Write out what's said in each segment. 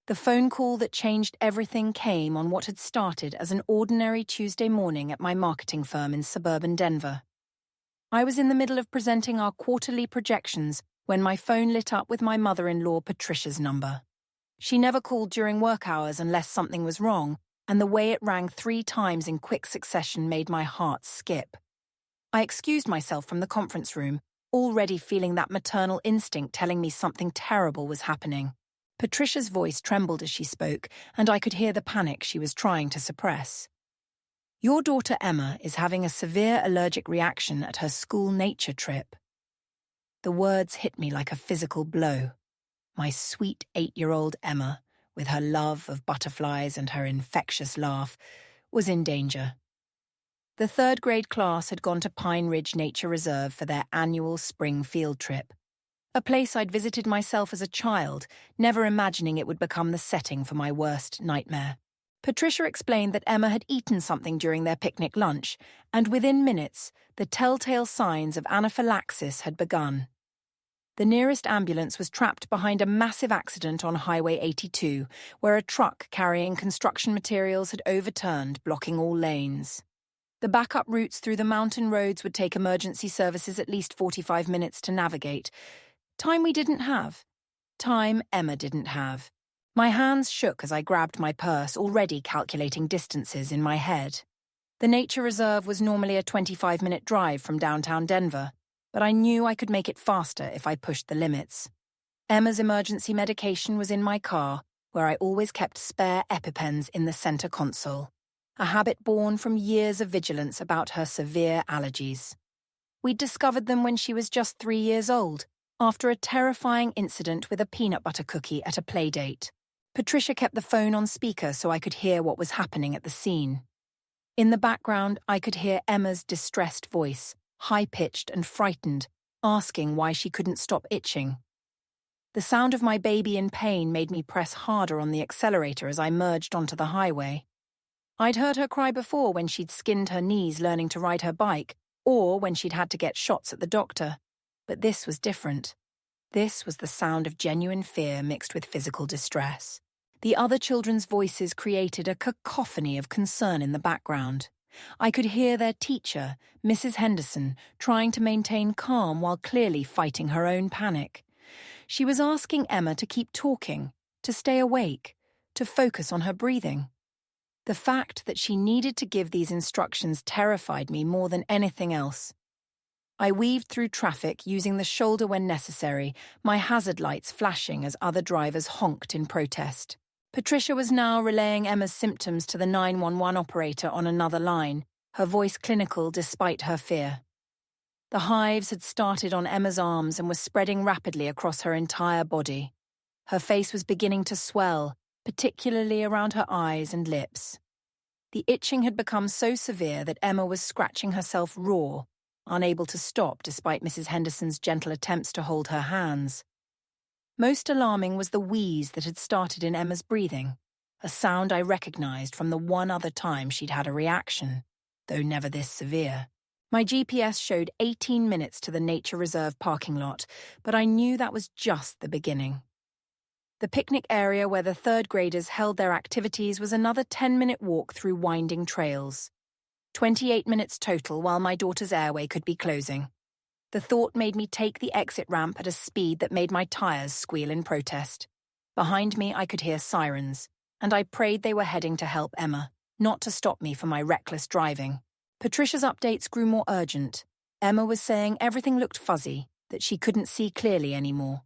The phone call that changed everything came on what had started as an ordinary Tuesday morning at my marketing firm in suburban Denver. I was in the middle of presenting our quarterly projections when my phone lit up with my mother-in-law Patricia's number. She never called during work hours unless something was wrong, and the way it rang 3 times in quick succession made my heart skip. I excused myself from the conference room, already feeling that maternal instinct telling me something terrible was happening. Patricia's voice trembled as she spoke, and I could hear the panic she was trying to suppress. "Your daughter Emma is having a severe allergic reaction at her school nature trip." The words hit me like a physical blow. My sweet 8-year-old Emma, with her love of butterflies and her infectious laugh, was in danger. The 3rd grade class had gone to Pine Ridge Nature Reserve for their annual spring field trip, a place I'd visited myself as a child, never imagining it would become the setting for my worst nightmare. Patricia explained that Emma had eaten something during their picnic lunch, and within minutes, the telltale signs of anaphylaxis had begun. The nearest ambulance was trapped behind a massive accident on Highway 82, where a truck carrying construction materials had overturned, blocking all lanes. The backup routes through the mountain roads would take emergency services at least 45 minutes to navigate. Time we didn't have. Time Emma didn't have. My hands shook as I grabbed my purse, already calculating distances in my head. The nature reserve was normally a 25-minute drive from downtown Denver, but I knew I could make it faster if I pushed the limits. Emma's emergency medication was in my car, where I always kept spare EpiPens in the center console, a habit born from years of vigilance about her severe allergies. We'd discovered them when she was just 3 years old, after a terrifying incident with a peanut butter cookie at a play date. Patricia kept the phone on speaker so I could hear what was happening at the scene. In the background, I could hear Emma's distressed voice, high-pitched and frightened, asking why she couldn't stop itching. The sound of my baby in pain made me press harder on the accelerator as I merged onto the highway. I'd heard her cry before when she'd skinned her knees learning to ride her bike, or when she'd had to get shots at the doctor. But this was different. This was the sound of genuine fear mixed with physical distress. The other children's voices created a cacophony of concern in the background. I could hear their teacher, Mrs. Henderson, trying to maintain calm while clearly fighting her own panic. She was asking Emma to keep talking, to stay awake, to focus on her breathing. The fact that she needed to give these instructions terrified me more than anything else. I weaved through traffic using the shoulder when necessary, my hazard lights flashing as other drivers honked in protest. Patricia was now relaying Emma's symptoms to the 911 operator on another line, her voice clinical despite her fear. The hives had started on Emma's arms and were spreading rapidly across her entire body. Her face was beginning to swell, particularly around her eyes and lips. The itching had become so severe that Emma was scratching herself raw, unable to stop despite Mrs. Henderson's gentle attempts to hold her hands. Most alarming was the wheeze that had started in Emma's breathing, a sound I recognized from the one other time she'd had a reaction, though never this severe. My GPS showed 18 minutes to the nature reserve parking lot, but I knew that was just the beginning. The picnic area where the 3rd graders held their activities was another 10-minute walk through winding trails. 28 minutes total while my daughter's airway could be closing. The thought made me take the exit ramp at a speed that made my tires squeal in protest. Behind me I could hear sirens, and I prayed they were heading to help Emma, not to stop me for my reckless driving. Patricia's updates grew more urgent. Emma was saying everything looked fuzzy, that she couldn't see clearly anymore.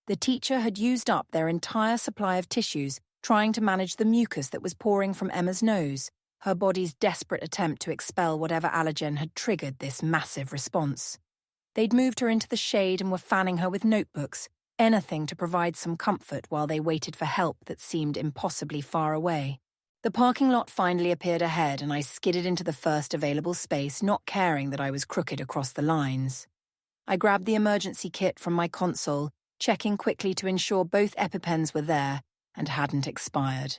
The teacher had used up their entire supply of tissues, trying to manage the mucus that was pouring from Emma's nose, her body's desperate attempt to expel whatever allergen had triggered this massive response. They'd moved her into the shade and were fanning her with notebooks, anything to provide some comfort while they waited for help that seemed impossibly far away. The parking lot finally appeared ahead and I skidded into the first available space, not caring that I was crooked across the lines. I grabbed the emergency kit from my console, checking quickly to ensure both EpiPens were there and hadn't expired.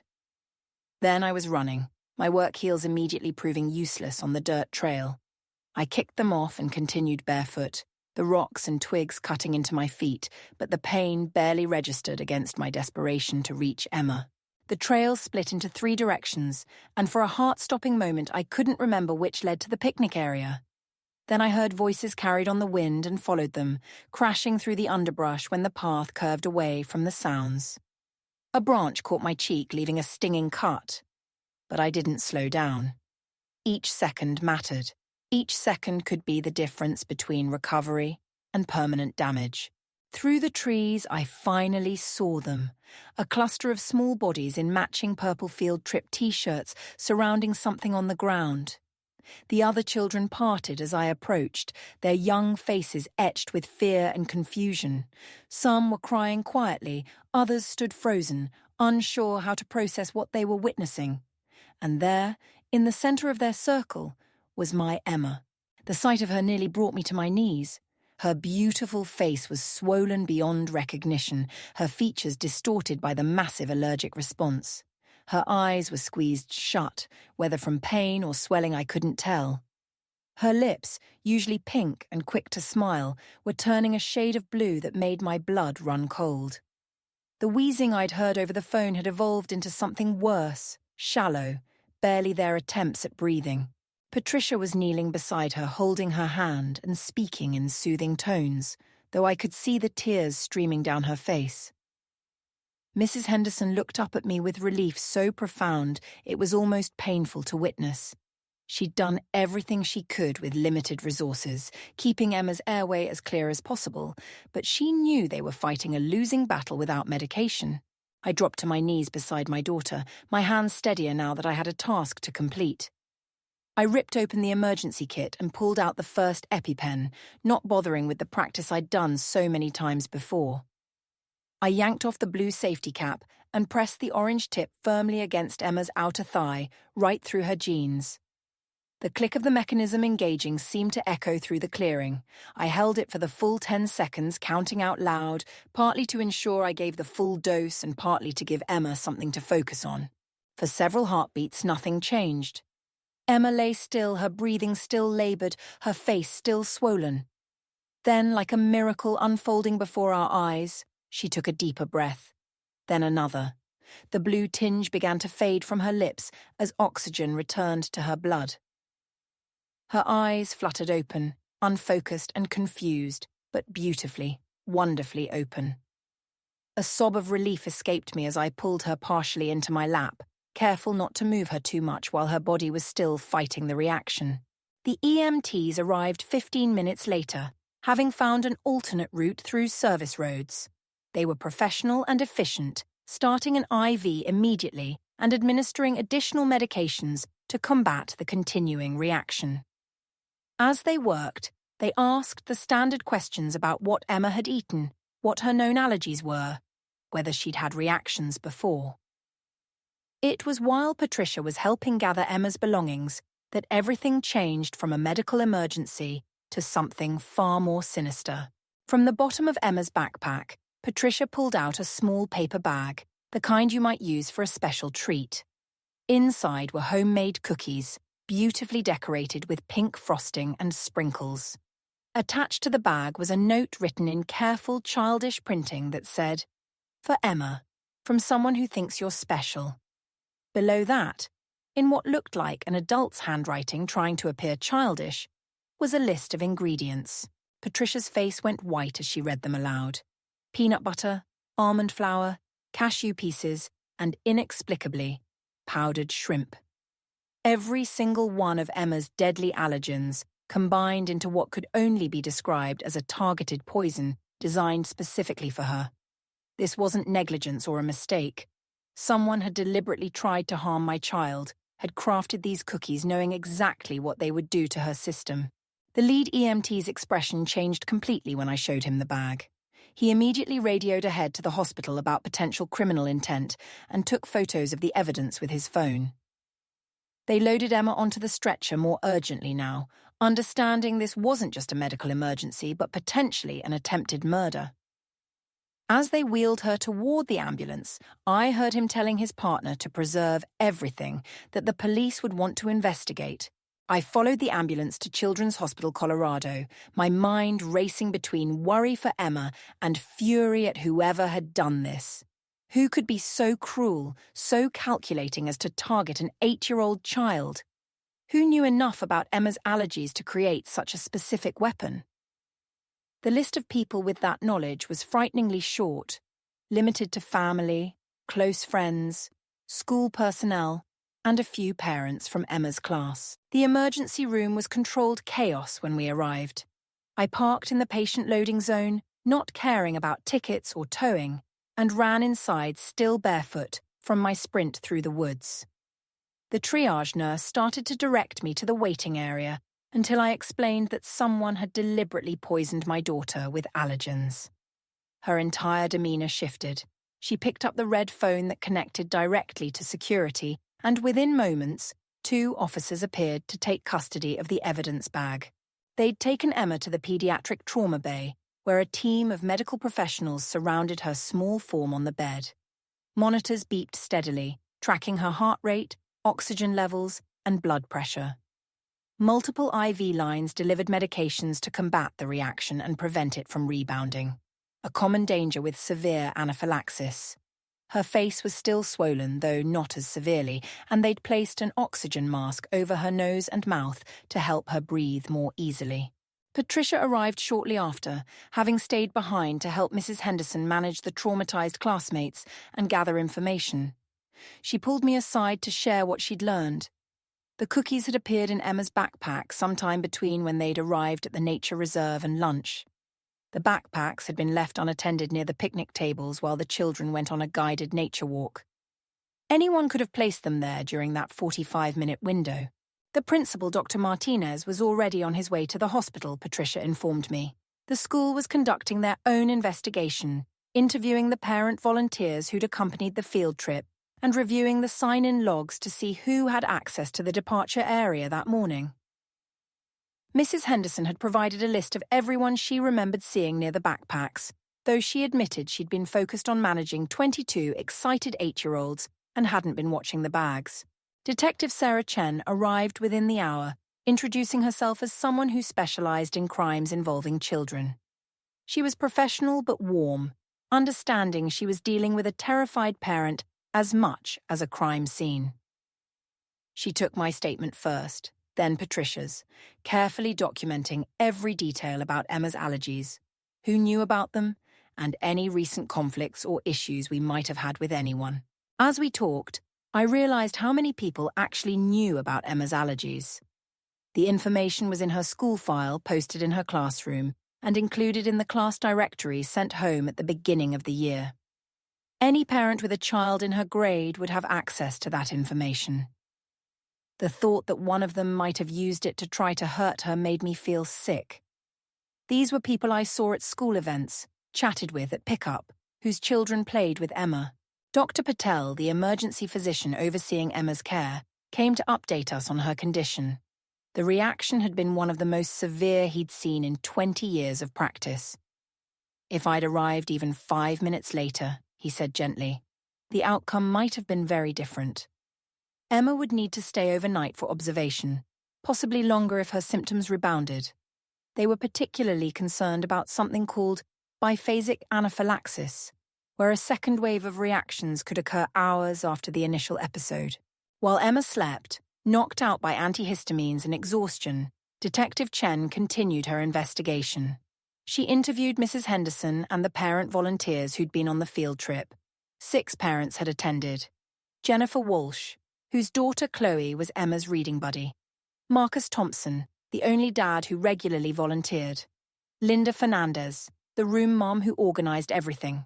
Then I was running, my work heels immediately proving useless on the dirt trail. I kicked them off and continued barefoot, the rocks and twigs cutting into my feet, but the pain barely registered against my desperation to reach Emma. The trail split into 3 directions, and for a heart-stopping moment I couldn't remember which led to the picnic area. Then I heard voices carried on the wind and followed them, crashing through the underbrush when the path curved away from the sounds. A branch caught my cheek, leaving a stinging cut. But I didn't slow down. Each second mattered. Each second could be the difference between recovery and permanent damage. Through the trees, I finally saw them. A cluster of small bodies in matching purple field trip t-shirts surrounding something on the ground. The other children parted as I approached, their young faces etched with fear and confusion. Some were crying quietly, others stood frozen, unsure how to process what they were witnessing. And there, in the center of their circle, was my Emma. The sight of her nearly brought me to my knees. Her beautiful face was swollen beyond recognition, her features distorted by the massive allergic response. Her eyes were squeezed shut, whether from pain or swelling I couldn't tell. Her lips, usually pink and quick to smile, were turning a shade of blue that made my blood run cold. The wheezing I'd heard over the phone had evolved into something worse, shallow, barely their attempts at breathing. Patricia was kneeling beside her, holding her hand and speaking in soothing tones, though I could see the tears streaming down her face. Mrs. Henderson looked up at me with relief so profound it was almost painful to witness. She'd done everything she could with limited resources, keeping Emma's airway as clear as possible, but she knew they were fighting a losing battle without medication. I dropped to my knees beside my daughter, my hands steadier now that I had a task to complete. I ripped open the emergency kit and pulled out the first EpiPen, not bothering with the practice I'd done so many times before. I yanked off the blue safety cap and pressed the orange tip firmly against Emma's outer thigh, right through her jeans. The click of the mechanism engaging seemed to echo through the clearing. I held it for the full 10 seconds, counting out loud, partly to ensure I gave the full dose and partly to give Emma something to focus on. For several heartbeats, nothing changed. Emma lay still, her breathing still laboured, her face still swollen. Then, like a miracle unfolding before our eyes, she took a deeper breath. Then another. The blue tinge began to fade from her lips as oxygen returned to her blood. Her eyes fluttered open, unfocused and confused, but beautifully, wonderfully open. A sob of relief escaped me as I pulled her partially into my lap, careful not to move her too much while her body was still fighting the reaction. The EMTs arrived 15 minutes later, having found an alternate route through service roads. They were professional and efficient, starting an IV immediately and administering additional medications to combat the continuing reaction. As they worked, they asked the standard questions about what Emma had eaten, what her known allergies were, whether she'd had reactions before. It was while Patricia was helping gather Emma's belongings that everything changed from a medical emergency to something far more sinister. From the bottom of Emma's backpack, Patricia pulled out a small paper bag, the kind you might use for a special treat. Inside were homemade cookies, beautifully decorated with pink frosting and sprinkles. Attached to the bag was a note written in careful, childish printing that said, "For Emma, from someone who thinks you're special." Below that, in what looked like an adult's handwriting trying to appear childish, was a list of ingredients. Patricia's face went white as she read them aloud. Peanut butter, almond flour, cashew pieces, and inexplicably, powdered shrimp. Every single one of Emma's deadly allergens combined into what could only be described as a targeted poison designed specifically for her. This wasn't negligence or a mistake. Someone had deliberately tried to harm my child, had crafted these cookies knowing exactly what they would do to her system. The lead EMT's expression changed completely when I showed him the bag. He immediately radioed ahead to the hospital about potential criminal intent and took photos of the evidence with his phone. They loaded Emma onto the stretcher more urgently now, understanding this wasn't just a medical emergency but potentially an attempted murder. As they wheeled her toward the ambulance, I heard him telling his partner to preserve everything, that the police would want to investigate. I followed the ambulance to Children's Hospital Colorado, my mind racing between worry for Emma and fury at whoever had done this. Who could be so cruel, so calculating as to target an 8-year-old child? Who knew enough about Emma's allergies to create such a specific weapon? The list of people with that knowledge was frighteningly short, limited to family, close friends, school personnel, and a few parents from Emma's class. The emergency room was controlled chaos when we arrived. I parked in the patient loading zone, not caring about tickets or towing, and ran inside still barefoot from my sprint through the woods. The triage nurse started to direct me to the waiting area until I explained that someone had deliberately poisoned my daughter with allergens. Her entire demeanor shifted. She picked up the red phone that connected directly to security, and within moments, 2 officers appeared to take custody of the evidence bag. They'd taken Emma to the pediatric trauma bay, where a team of medical professionals surrounded her small form on the bed. Monitors beeped steadily, tracking her heart rate, oxygen levels, and blood pressure. Multiple IV lines delivered medications to combat the reaction and prevent it from rebounding, a common danger with severe anaphylaxis. Her face was still swollen, though not as severely, and they'd placed an oxygen mask over her nose and mouth to help her breathe more easily. Patricia arrived shortly after, having stayed behind to help Mrs. Henderson manage the traumatized classmates and gather information. She pulled me aside to share what she'd learned. The cookies had appeared in Emma's backpack sometime between when they'd arrived at the nature reserve and lunch. The backpacks had been left unattended near the picnic tables while the children went on a guided nature walk. Anyone could have placed them there during that 45-minute window. The principal, Dr. Martinez, was already on his way to the hospital, Patricia informed me. The school was conducting their own investigation, interviewing the parent volunteers who'd accompanied the field trip, and reviewing the sign-in logs to see who had access to the departure area that morning. Mrs. Henderson had provided a list of everyone she remembered seeing near the backpacks, though she admitted she'd been focused on managing 22 excited 8-year-olds and hadn't been watching the bags. Detective Sarah Chen arrived within the hour, introducing herself as someone who specialized in crimes involving children. She was professional but warm, understanding she was dealing with a terrified parent as much as a crime scene. She took my statement first, then Patricia's, carefully documenting every detail about Emma's allergies, who knew about them, and any recent conflicts or issues we might have had with anyone. As we talked, I realized how many people actually knew about Emma's allergies. The information was in her school file posted in her classroom and included in the class directory sent home at the beginning of the year. Any parent with a child in her grade would have access to that information. The thought that one of them might have used it to try to hurt her made me feel sick. These were people I saw at school events, chatted with at pickup, whose children played with Emma. Dr. Patel, the emergency physician overseeing Emma's care, came to update us on her condition. The reaction had been one of the most severe he'd seen in 20 years of practice. If I'd arrived even 5 minutes later, he said gently, the outcome might have been very different. Emma would need to stay overnight for observation, possibly longer if her symptoms rebounded. They were particularly concerned about something called biphasic anaphylaxis, where a second wave of reactions could occur hours after the initial episode. While Emma slept, knocked out by antihistamines and exhaustion, Detective Chen continued her investigation. She interviewed Mrs. Henderson and the parent volunteers who'd been on the field trip. 6 parents had attended. Jennifer Walsh, whose daughter Chloe was Emma's reading buddy. Marcus Thompson, the only dad who regularly volunteered. Linda Fernandez, the room mom who organized everything.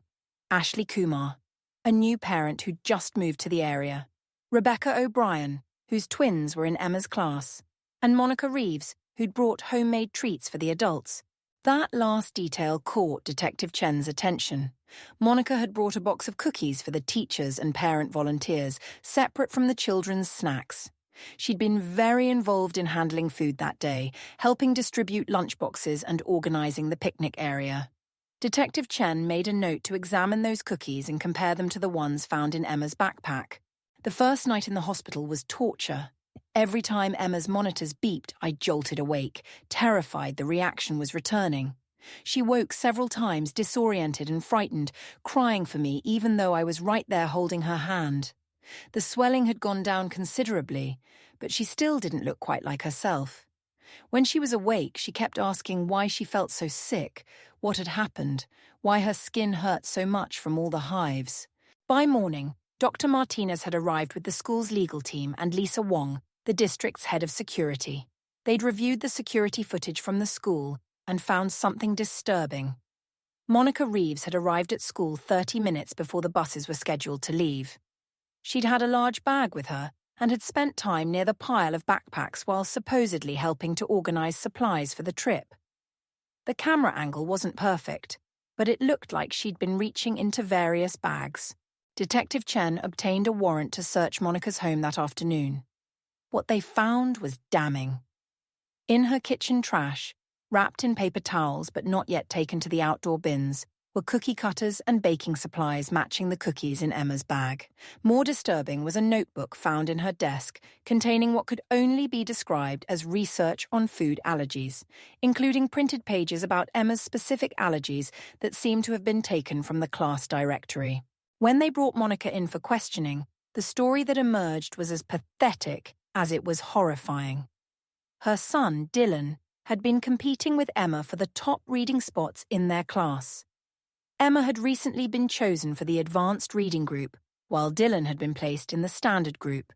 Ashley Kumar, a new parent who'd just moved to the area. Rebecca O'Brien, whose twins were in Emma's class. And Monica Reeves, who'd brought homemade treats for the adults. That last detail caught Detective Chen's attention. Monica had brought a box of cookies for the teachers and parent volunteers, separate from the children's snacks. She'd been very involved in handling food that day, helping distribute lunchboxes and organizing the picnic area. Detective Chen made a note to examine those cookies and compare them to the ones found in Emma's backpack. The first night in the hospital was torture. Every time Emma's monitors beeped, I jolted awake, terrified the reaction was returning. She woke several times, disoriented and frightened, crying for me even though I was right there holding her hand. The swelling had gone down considerably, but she still didn't look quite like herself. When she was awake, she kept asking why she felt so sick, what had happened, why her skin hurt so much from all the hives. By morning, Dr. Martinez had arrived with the school's legal team and Lisa Wong, the district's head of security. They'd reviewed the security footage from the school and found something disturbing. Monica Reeves had arrived at school 30 minutes before the buses were scheduled to leave. She'd had a large bag with her and had spent time near the pile of backpacks while supposedly helping to organize supplies for the trip. The camera angle wasn't perfect, but it looked like she'd been reaching into various bags. Detective Chen obtained a warrant to search Monica's home that afternoon. What they found was damning. In her kitchen trash, wrapped in paper towels but not yet taken to the outdoor bins, were cookie cutters and baking supplies matching the cookies in Emma's bag. More disturbing was a notebook found in her desk containing what could only be described as research on food allergies, including printed pages about Emma's specific allergies that seemed to have been taken from the class directory. When they brought Monica in for questioning, the story that emerged was as pathetic as it was horrifying. Her son, Dylan, had been competing with Emma for the top reading spots in their class. Emma had recently been chosen for the advanced reading group, while Dylan had been placed in the standard group.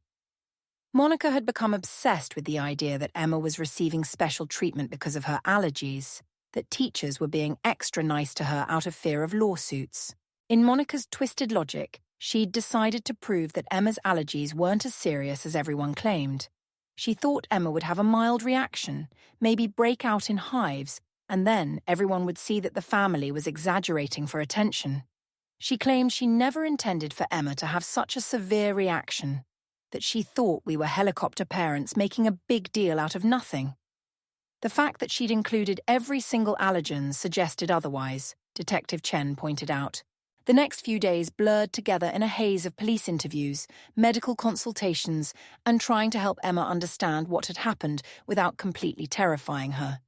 Monica had become obsessed with the idea that Emma was receiving special treatment because of her allergies, that teachers were being extra nice to her out of fear of lawsuits. In Monica's twisted logic, she'd decided to prove that Emma's allergies weren't as serious as everyone claimed. She thought Emma would have a mild reaction, maybe break out in hives, and then everyone would see that the family was exaggerating for attention. She claimed she never intended for Emma to have such a severe reaction, that she thought we were helicopter parents making a big deal out of nothing. The fact that she'd included every single allergen suggested otherwise, Detective Chen pointed out. The next few days blurred together in a haze of police interviews, medical consultations, and trying to help Emma understand what had happened without completely terrifying her.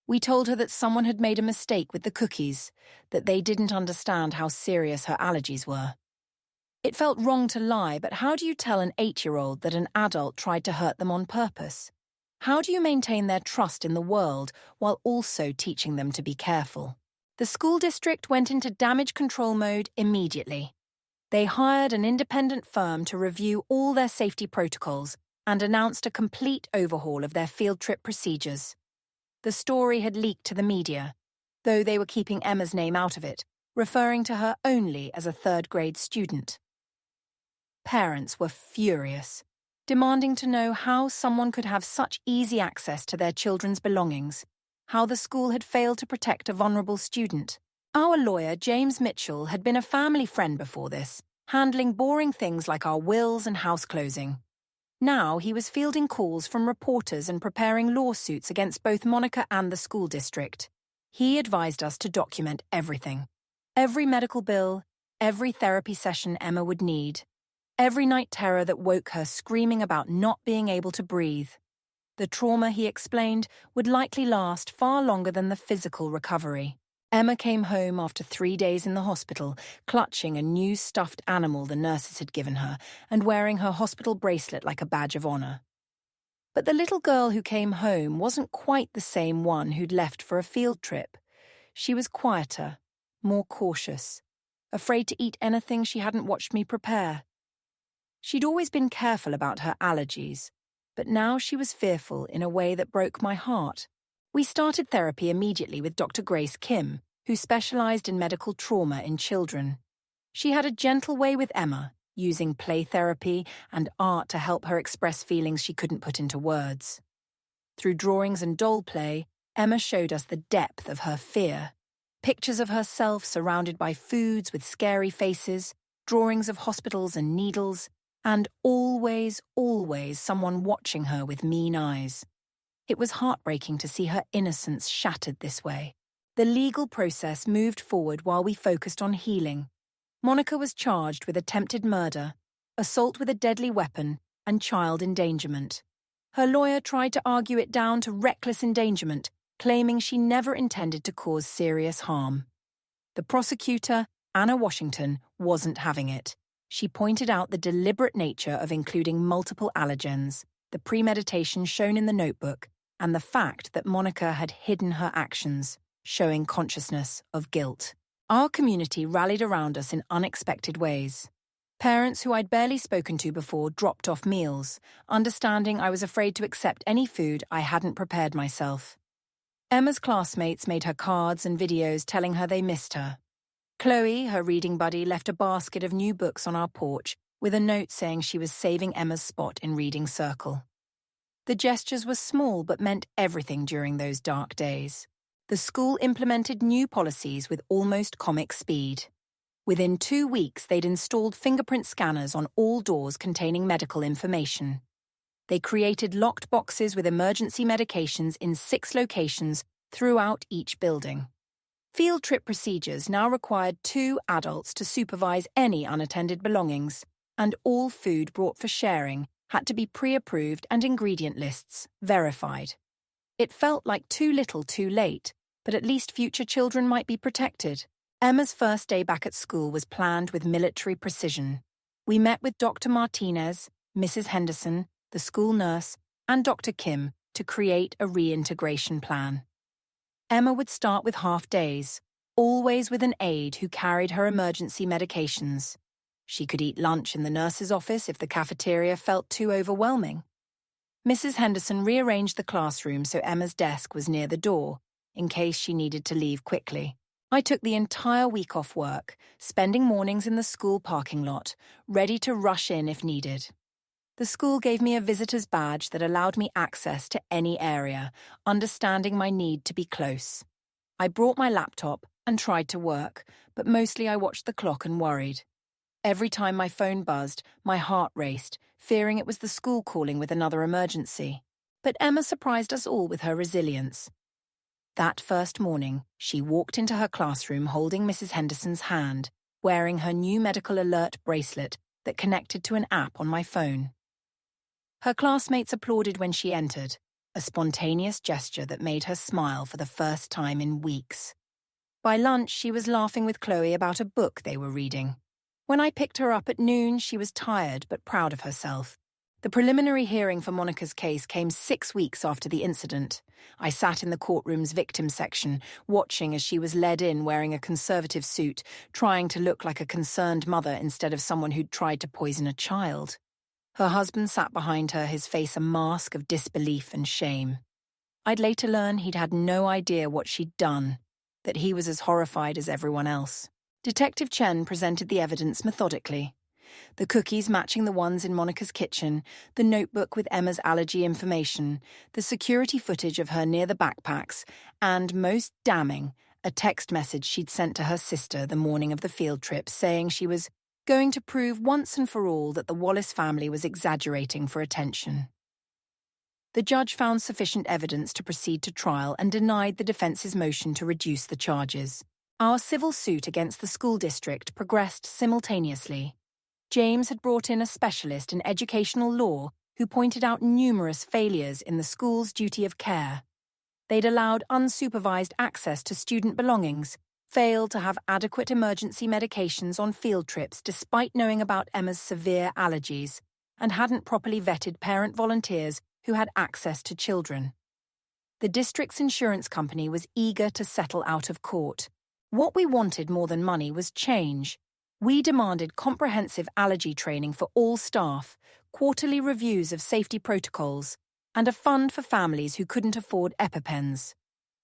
We told her that someone had made a mistake with the cookies, that they didn't understand how serious her allergies were. It felt wrong to lie, but how do you tell an 8-year-old that an adult tried to hurt them on purpose? How do you maintain their trust in the world while also teaching them to be careful? The school district went into damage control mode immediately. They hired an independent firm to review all their safety protocols and announced a complete overhaul of their field trip procedures. The story had leaked to the media, though they were keeping Emma's name out of it, referring to her only as a third-grade student. Parents were furious, demanding to know how someone could have such easy access to their children's belongings, how the school had failed to protect a vulnerable student. Our lawyer, James Mitchell, had been a family friend before this, handling boring things like our wills and house closing. Now he was fielding calls from reporters and preparing lawsuits against both Monica and the school district. He advised us to document everything. Every medical bill, every therapy session Emma would need, every night terror that woke her screaming about not being able to breathe. The trauma, he explained, would likely last far longer than the physical recovery. Emma came home after 3 days in the hospital, clutching a new stuffed animal the nurses had given her and wearing her hospital bracelet like a badge of honor. But the little girl who came home wasn't quite the same one who'd left for a field trip. She was quieter, more cautious, afraid to eat anything she hadn't watched me prepare. She'd always been careful about her allergies, but now she was fearful in a way that broke my heart. We started therapy immediately with Dr. Grace Kim, who specialized in medical trauma in children. She had a gentle way with Emma, using play therapy and art to help her express feelings she couldn't put into words. Through drawings and doll play, Emma showed us the depth of her fear. Pictures of herself surrounded by foods with scary faces, drawings of hospitals and needles, and always, always someone watching her with mean eyes. It was heartbreaking to see her innocence shattered this way. The legal process moved forward while we focused on healing. Monica was charged with attempted murder, assault with a deadly weapon, and child endangerment. Her lawyer tried to argue it down to reckless endangerment, claiming she never intended to cause serious harm. The prosecutor, Anna Washington, wasn't having it. She pointed out the deliberate nature of including multiple allergens, the premeditation shown in the notebook, and the fact that Monica had hidden her actions, showing consciousness of guilt. Our community rallied around us in unexpected ways. Parents who I'd barely spoken to before dropped off meals, understanding I was afraid to accept any food I hadn't prepared myself. Emma's classmates made her cards and videos telling her they missed her. Chloe, her reading buddy, left a basket of new books on our porch with a note saying she was saving Emma's spot in reading circle. The gestures were small but meant everything during those dark days. The school implemented new policies with almost comic speed. Within 2 weeks, they'd installed fingerprint scanners on all doors containing medical information. They created locked boxes with emergency medications in 6 locations throughout each building. Field trip procedures now required 2 adults to supervise any unattended belongings, and all food brought for sharing had to be pre-approved and ingredient lists verified. It felt like too little too late, but at least future children might be protected. Emma's first day back at school was planned with military precision. We met with Dr. Martinez, Mrs. Henderson, the school nurse, and Dr. Kim to create a reintegration plan. Emma would start with half-days, always with an aide who carried her emergency medications. She could eat lunch in the nurse's office if the cafeteria felt too overwhelming. Mrs. Henderson rearranged the classroom so Emma's desk was near the door, in case she needed to leave quickly. I took the entire week off work, spending mornings in the school parking lot, ready to rush in if needed. The school gave me a visitor's badge that allowed me access to any area, understanding my need to be close. I brought my laptop and tried to work, but mostly I watched the clock and worried. Every time my phone buzzed, my heart raced, fearing it was the school calling with another emergency. But Emma surprised us all with her resilience. That first morning, she walked into her classroom holding Mrs. Henderson's hand, wearing her new medical alert bracelet that connected to an app on my phone. Her classmates applauded when she entered, a spontaneous gesture that made her smile for the first time in weeks. By lunch, she was laughing with Chloe about a book they were reading. When I picked her up at noon, she was tired but proud of herself. The preliminary hearing for Monica's case came 6 weeks after the incident. I sat in the courtroom's victim section, watching as she was led in wearing a conservative suit, trying to look like a concerned mother instead of someone who'd tried to poison a child. Her husband sat behind her, his face a mask of disbelief and shame. I'd later learn he'd had no idea what she'd done, that he was as horrified as everyone else. Detective Chen presented the evidence methodically. The cookies matching the ones in Monica's kitchen, the notebook with Emma's allergy information, the security footage of her near the backpacks, and, most damning, a text message she'd sent to her sister the morning of the field trip saying she was going to prove once and for all that the Wallace family was exaggerating for attention. The judge found sufficient evidence to proceed to trial and denied the defense's motion to reduce the charges. Our civil suit against the school district progressed simultaneously. James had brought in a specialist in educational law who pointed out numerous failures in the school's duty of care. They'd allowed unsupervised access to student belongings, failed to have adequate emergency medications on field trips despite knowing about Emma's severe allergies, and hadn't properly vetted parent volunteers who had access to children. The district's insurance company was eager to settle out of court. What we wanted more than money was change. We demanded comprehensive allergy training for all staff, quarterly reviews of safety protocols, and a fund for families who couldn't afford EpiPens.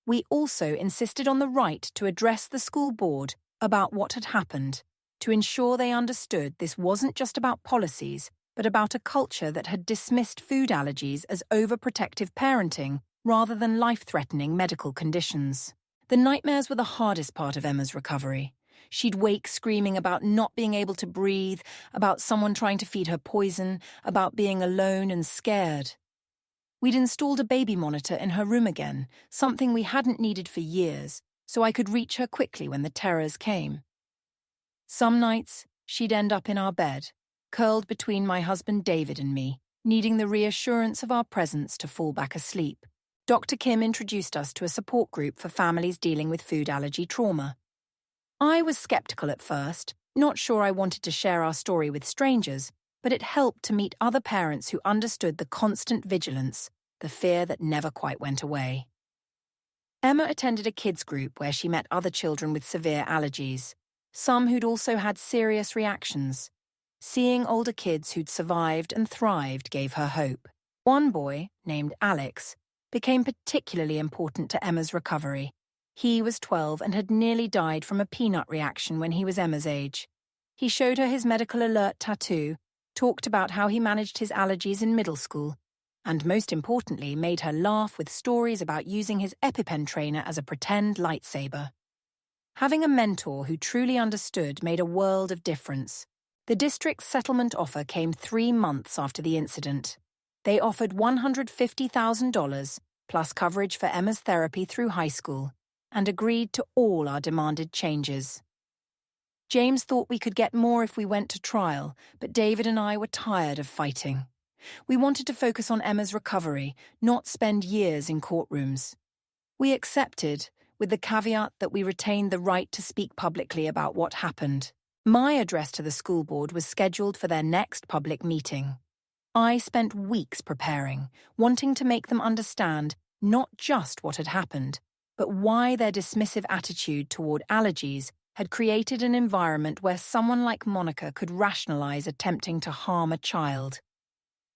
We also insisted on the right to address the school board about what had happened, to ensure they understood this wasn't just about policies, but about a culture that had dismissed food allergies as overprotective parenting rather than life-threatening medical conditions. The nightmares were the hardest part of Emma's recovery. She'd wake screaming about not being able to breathe, about someone trying to feed her poison, about being alone and scared. We'd installed a baby monitor in her room again, something we hadn't needed for years, so I could reach her quickly when the terrors came. Some nights, she'd end up in our bed, curled between my husband David and me, Needing the reassurance of our presence to fall back asleep, Dr. Kim introduced us to a support group for families dealing with food allergy trauma. I was skeptical at first, not sure I wanted to share our story with strangers, but it helped to meet other parents who understood the constant vigilance, the fear that never quite went away. Emma attended a kids group where she met other children with severe allergies, some who'd also had serious reactions. Seeing older kids who'd survived and thrived gave her hope. One boy, named Alex, became particularly important to Emma's recovery. He was 12 and had nearly died from a peanut reaction when he was Emma's age. He showed her his medical alert tattoo, talked about how he managed his allergies in middle school, and most importantly made her laugh with stories about using his EpiPen trainer as a pretend lightsaber. Having a mentor who truly understood made a world of difference. The district's settlement offer came 3 months after the incident. They offered $150,000 plus coverage for Emma's therapy through high school and agreed to all our demanded changes. James thought we could get more if we went to trial, but David and I were tired of fighting. We wanted to focus on Emma's recovery, not spend years in courtrooms. We accepted, with the caveat that we retained the right to speak publicly about what happened. My address to the school board was scheduled for their next public meeting. I spent weeks preparing, wanting to make them understand not just what had happened, but why their dismissive attitude toward allergies had created an environment where someone like Monica could rationalize attempting to harm a child.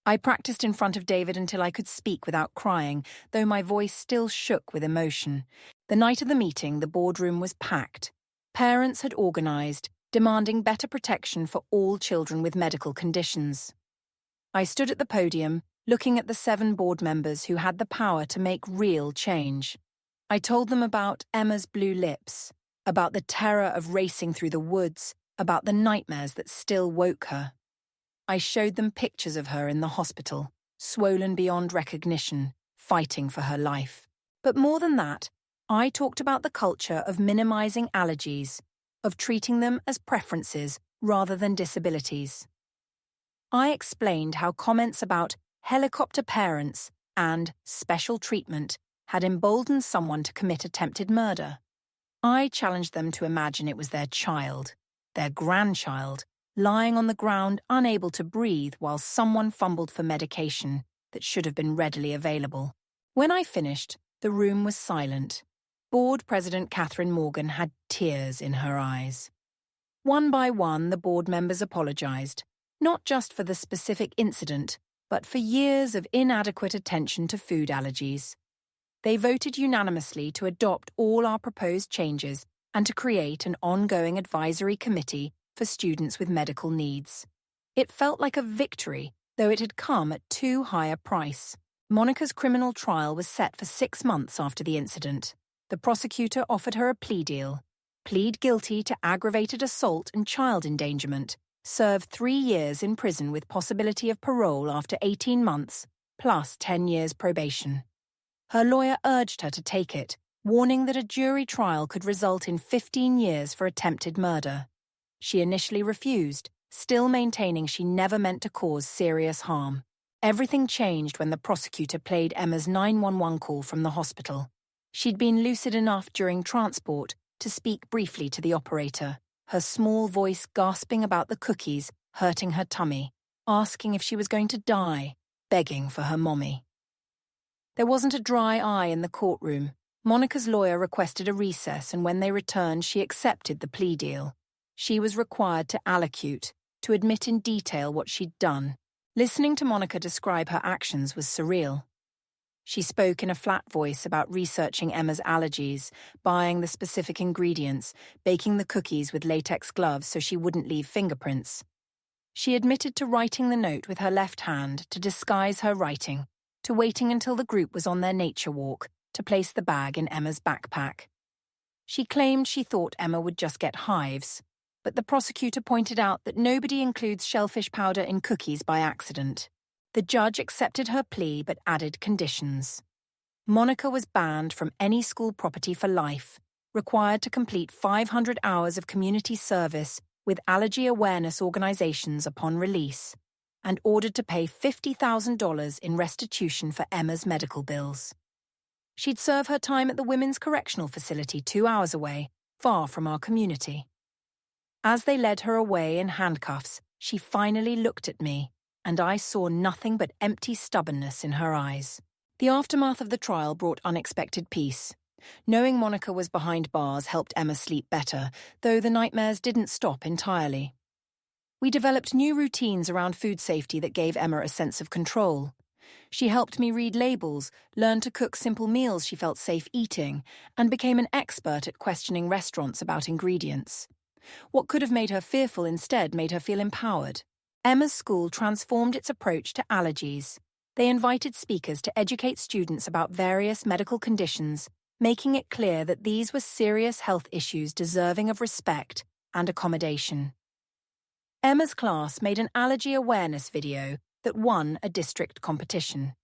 I practiced in front of David until I could speak without crying, though my voice still shook with emotion. The night of the meeting, the boardroom was packed. Parents had organized, demanding better protection for all children with medical conditions. I stood at the podium, looking at the 7 board members who had the power to make real change. I told them about Emma's blue lips, about the terror of racing through the woods, about the nightmares that still woke her. I showed them pictures of her in the hospital, swollen beyond recognition, fighting for her life. But more than that, I talked about the culture of minimizing allergies, of treating them as preferences rather than disabilities. I explained how comments about helicopter parents and special treatment had emboldened someone to commit attempted murder. I challenged them to imagine it was their child, their grandchild, lying on the ground unable to breathe while someone fumbled for medication that should have been readily available. When I finished, the room was silent. Board President Catherine Morgan had tears in her eyes. One by one, the board members apologized, not just for the specific incident, but for years of inadequate attention to food allergies. They voted unanimously to adopt all our proposed changes and to create an ongoing advisory committee for students with medical needs. It felt like a victory, though it had come at too high a price. Monica's criminal trial was set for 6 months after the incident. The prosecutor offered her a plea deal: plead guilty to aggravated assault and child endangerment, serve 3 years in prison with possibility of parole after 18 months, plus 10 years probation. Her lawyer urged her to take it, warning that a jury trial could result in 15 years for attempted murder. She initially refused, still maintaining she never meant to cause serious harm. Everything changed when the prosecutor played Emma's 911 call from the hospital. She'd been lucid enough during transport to speak briefly to the operator, her small voice gasping about the cookies hurting her tummy, asking if she was going to die, begging for her mommy. There wasn't a dry eye in the courtroom. Monica's lawyer requested a recess, and when they returned, she accepted the plea deal. She was required to allocute, to admit in detail what she'd done. Listening to Monica describe her actions was surreal. She spoke in a flat voice about researching Emma's allergies, buying the specific ingredients, baking the cookies with latex gloves so she wouldn't leave fingerprints. She admitted to writing the note with her left hand to disguise her writing, to waiting until the group was on their nature walk to place the bag in Emma's backpack. She claimed she thought Emma would just get hives, but the prosecutor pointed out that nobody includes shellfish powder in cookies by accident. The judge accepted her plea but added conditions. Monica was banned from any school property for life, required to complete 500 hours of community service with allergy awareness organizations upon release, and ordered to pay $50,000 in restitution for Emma's medical bills. She'd serve her time at the Women's Correctional Facility 2 hours away, far from our community. As they led her away in handcuffs, she finally looked at me, and I saw nothing but empty stubbornness in her eyes. The aftermath of the trial brought unexpected peace. Knowing Monica was behind bars helped Emma sleep better, though the nightmares didn't stop entirely. We developed new routines around food safety that gave Emma a sense of control. She helped me read labels, learn to cook simple meals she felt safe eating, and became an expert at questioning restaurants about ingredients. What could have made her fearful instead made her feel empowered. Emma's school transformed its approach to allergies. They invited speakers to educate students about various medical conditions, making it clear that these were serious health issues deserving of respect and accommodation. Emma's class made an allergy awareness video that won a district competition.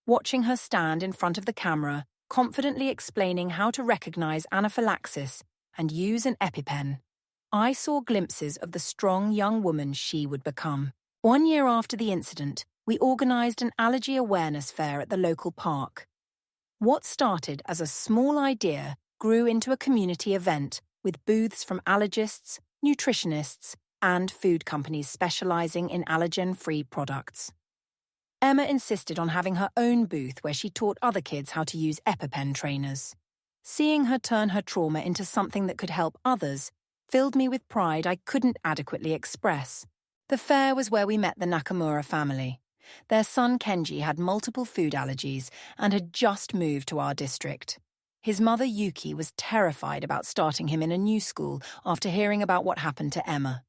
Watching her stand in front of the camera, confidently explaining how to recognize anaphylaxis and use an EpiPen, I saw glimpses of the strong young woman she would become. 1 year after the incident, we organized an allergy awareness fair at the local park. What started as a small idea grew into a community event with booths from allergists, nutritionists, and food companies specializing in allergen-free products. Emma insisted on having her own booth where she taught other kids how to use EpiPen trainers. Seeing her turn her trauma into something that could help others filled me with pride I couldn't adequately express. The fair was where we met the Nakamura family. Their son Kenji had multiple food allergies and had just moved to our district. His mother Yuki was terrified about starting him in a new school after hearing about what happened to Emma.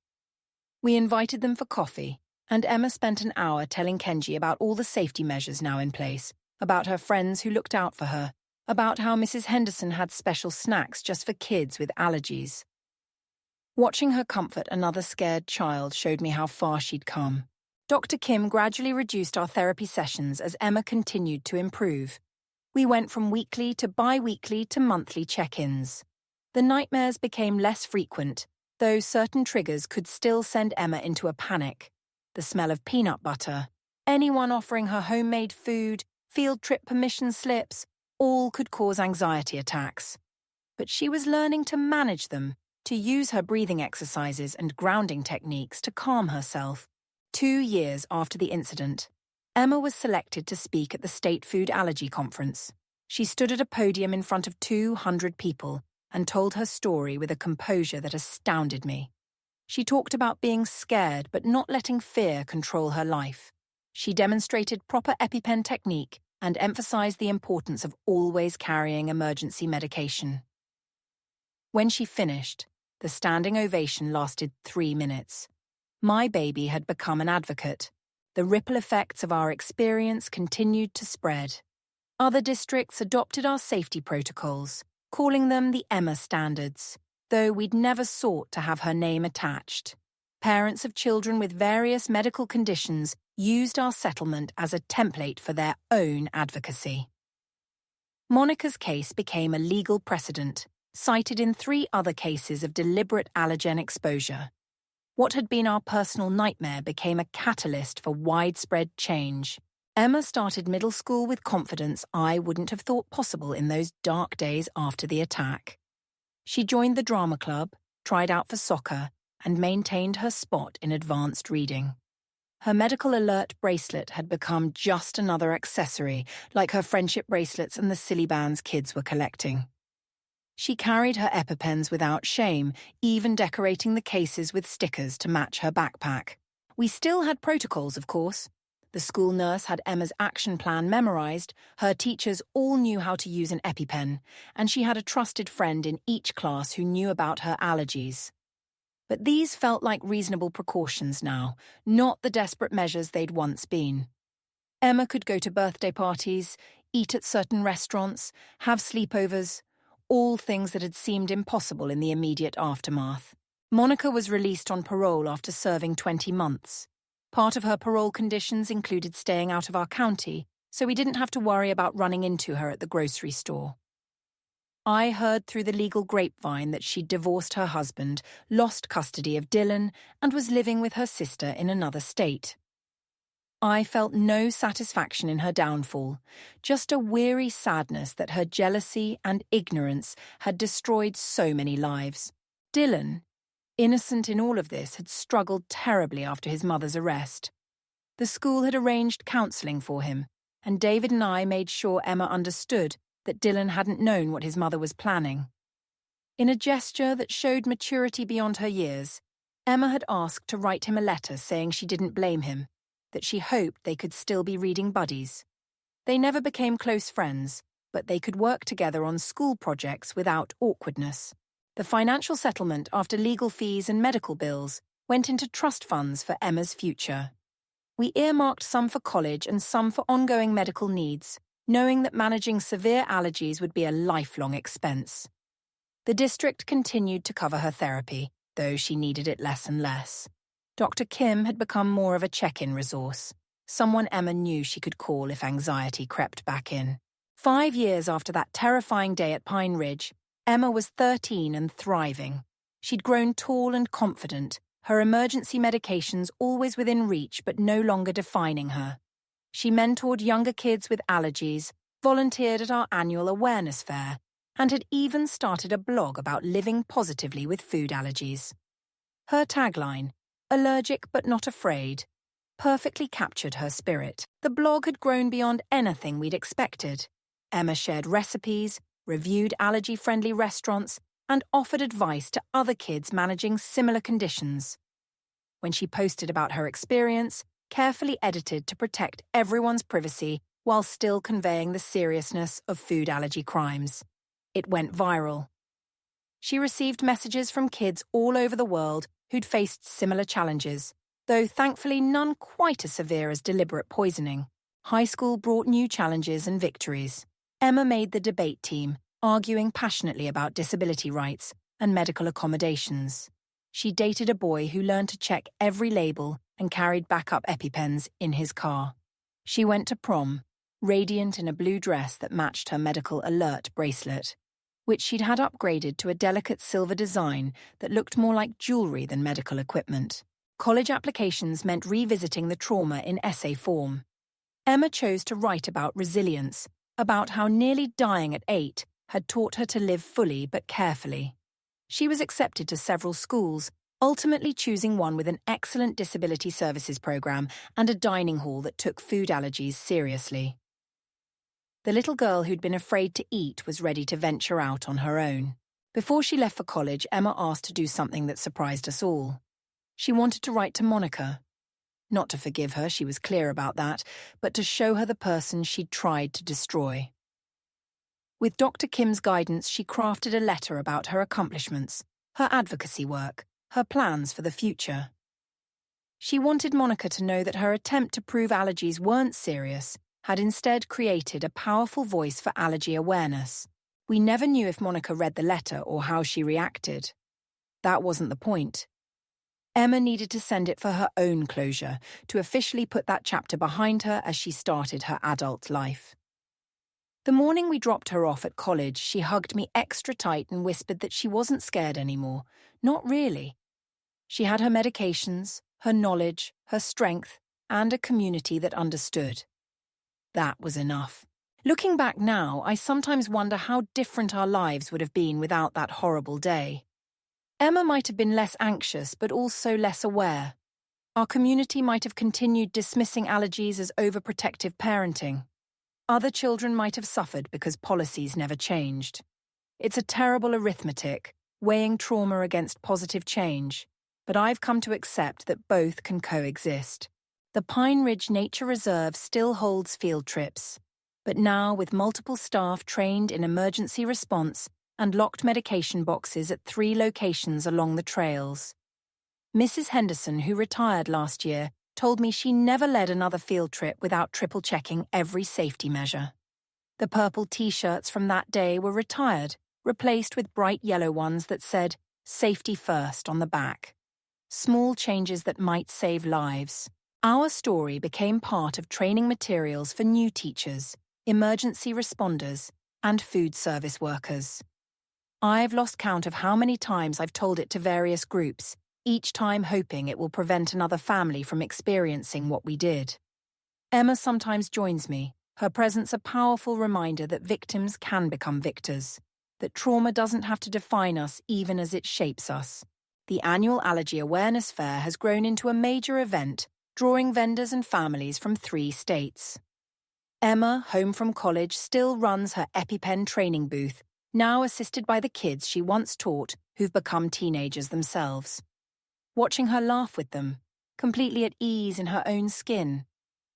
We invited them for coffee, and Emma spent an hour telling Kenji about all the safety measures now in place, about her friends who looked out for her, about how Mrs. Henderson had special snacks just for kids with allergies. Watching her comfort another scared child showed me how far she'd come. Dr. Kim gradually reduced our therapy sessions as Emma continued to improve. We went from weekly to bi-weekly to monthly check-ins. The nightmares became less frequent, though certain triggers could still send Emma into a panic. The smell of peanut butter, anyone offering her homemade food, field trip permission slips, all could cause anxiety attacks. But she was learning to manage them, to use her breathing exercises and grounding techniques to calm herself. 2 years after the incident, Emma was selected to speak at the State Food Allergy Conference. She stood at a podium in front of 200 people and told her story with a composure that astounded me. She talked about being scared but not letting fear control her life. She demonstrated proper EpiPen technique and emphasized the importance of always carrying emergency medication. When she finished, the standing ovation lasted 3 minutes. My baby had become an advocate. The ripple effects of our experience continued to spread. Other districts adopted our safety protocols, calling them the Emma Standards, though we'd never sought to have her name attached. Parents of children with various medical conditions used our settlement as a template for their own advocacy. Monica's case became a legal precedent, cited in 3 other cases of deliberate allergen exposure. What had been our personal nightmare became a catalyst for widespread change. Emma started middle school with confidence I wouldn't have thought possible in those dark days after the attack. She joined the drama club, tried out for soccer, and maintained her spot in advanced reading. Her medical alert bracelet had become just another accessory, like her friendship bracelets and the silly bands kids were collecting. She carried her EpiPens without shame, even decorating the cases with stickers to match her backpack. We still had protocols, of course. The school nurse had Emma's action plan memorized, her teachers all knew how to use an EpiPen, and she had a trusted friend in each class who knew about her allergies. But these felt like reasonable precautions now, not the desperate measures they'd once been. Emma could go to birthday parties, eat at certain restaurants, have sleepovers, all things that had seemed impossible in the immediate aftermath. Monica was released on parole after serving 20 months. Part of her parole conditions included staying out of our county, so we didn't have to worry about running into her at the grocery store. I heard through the legal grapevine that she'd divorced her husband, lost custody of Dylan, and was living with her sister in another state. I felt no satisfaction in her downfall, just a weary sadness that her jealousy and ignorance had destroyed so many lives. Dylan, innocent in all of this, had struggled terribly after his mother's arrest. The school had arranged counselling for him, and David and I made sure Emma understood that Dylan hadn't known what his mother was planning. In a gesture that showed maturity beyond her years, Emma had asked to write him a letter saying she didn't blame him, that she hoped they could still be reading buddies. They never became close friends, but they could work together on school projects without awkwardness. The financial settlement after legal fees and medical bills went into trust funds for Emma's future. We earmarked some for college and some for ongoing medical needs, knowing that managing severe allergies would be a lifelong expense. The district continued to cover her therapy, though she needed it less and less. Dr. Kim had become more of a check-in resource, someone Emma knew she could call if anxiety crept back in. 5 years after that terrifying day at Pine Ridge, Emma was 13 and thriving. She'd grown tall and confident, her emergency medications always within reach but no longer defining her. She mentored younger kids with allergies, volunteered at our annual awareness fair, and had even started a blog about living positively with food allergies. Her tagline, "Allergic but not afraid," perfectly captured her spirit. The blog had grown beyond anything we'd expected. Emma shared recipes, reviewed allergy-friendly restaurants, and offered advice to other kids managing similar conditions. When she posted about her experience, carefully edited to protect everyone's privacy while still conveying the seriousness of food allergy crimes, it went viral. She received messages from kids all over the world who'd faced similar challenges, though thankfully none quite as severe as deliberate poisoning. High school brought new challenges and victories. Emma made the debate team, arguing passionately about disability rights and medical accommodations. She dated a boy who learned to check every label and carried backup EpiPens in his car. She went to prom, radiant in a blue dress that matched her medical alert bracelet, which she'd had upgraded to a delicate silver design that looked more like jewelry than medical equipment. College applications meant revisiting the trauma in essay form. Emma chose to write about resilience, about how nearly dying at 8 had taught her to live fully but carefully. She was accepted to several schools, ultimately choosing one with an excellent disability services program and a dining hall that took food allergies seriously. The little girl who'd been afraid to eat was ready to venture out on her own. Before she left for college, Emma asked to do something that surprised us all. She wanted to write to Monica. Not to forgive her, she was clear about that, but to show her the person she'd tried to destroy. With Dr. Kim's guidance, she crafted a letter about her accomplishments, her advocacy work, her plans for the future. She wanted Monica to know that her attempt to prove allergies weren't serious had instead created a powerful voice for allergy awareness. We never knew if Monica read the letter or how she reacted. That wasn't the point. Emma needed to send it for her own closure, to officially put that chapter behind her as she started her adult life. The morning we dropped her off at college, she hugged me extra tight and whispered that she wasn't scared anymore. Not really. She had her medications, her knowledge, her strength, and a community that understood. That was enough. Looking back now, I sometimes wonder how different our lives would have been without that horrible day. Emma might have been less anxious, but also less aware. Our community might have continued dismissing allergies as overprotective parenting. Other children might have suffered because policies never changed. It's a terrible arithmetic, weighing trauma against positive change, but I've come to accept that both can coexist. The Pine Ridge Nature Reserve still holds field trips, but now with multiple staff trained in emergency response and locked medication boxes at 3 locations along the trails. Mrs. Henderson, who retired last year, told me she never led another field trip without triple-checking every safety measure. The purple T-shirts from that day were retired, replaced with bright yellow ones that said, "Safety First" on the back. Small changes that might save lives. Our story became part of training materials for new teachers, emergency responders, and food service workers. I've lost count of how many times I've told it to various groups, each time hoping it will prevent another family from experiencing what we did. Emma sometimes joins me, her presence a powerful reminder that victims can become victors, that trauma doesn't have to define us even as it shapes us. The annual Allergy Awareness Fair has grown into a major event, drawing vendors and families from 3 states. Emma, home from college, still runs her EpiPen training booth, now assisted by the kids she once taught who've become teenagers themselves. Watching her laugh with them, completely at ease in her own skin,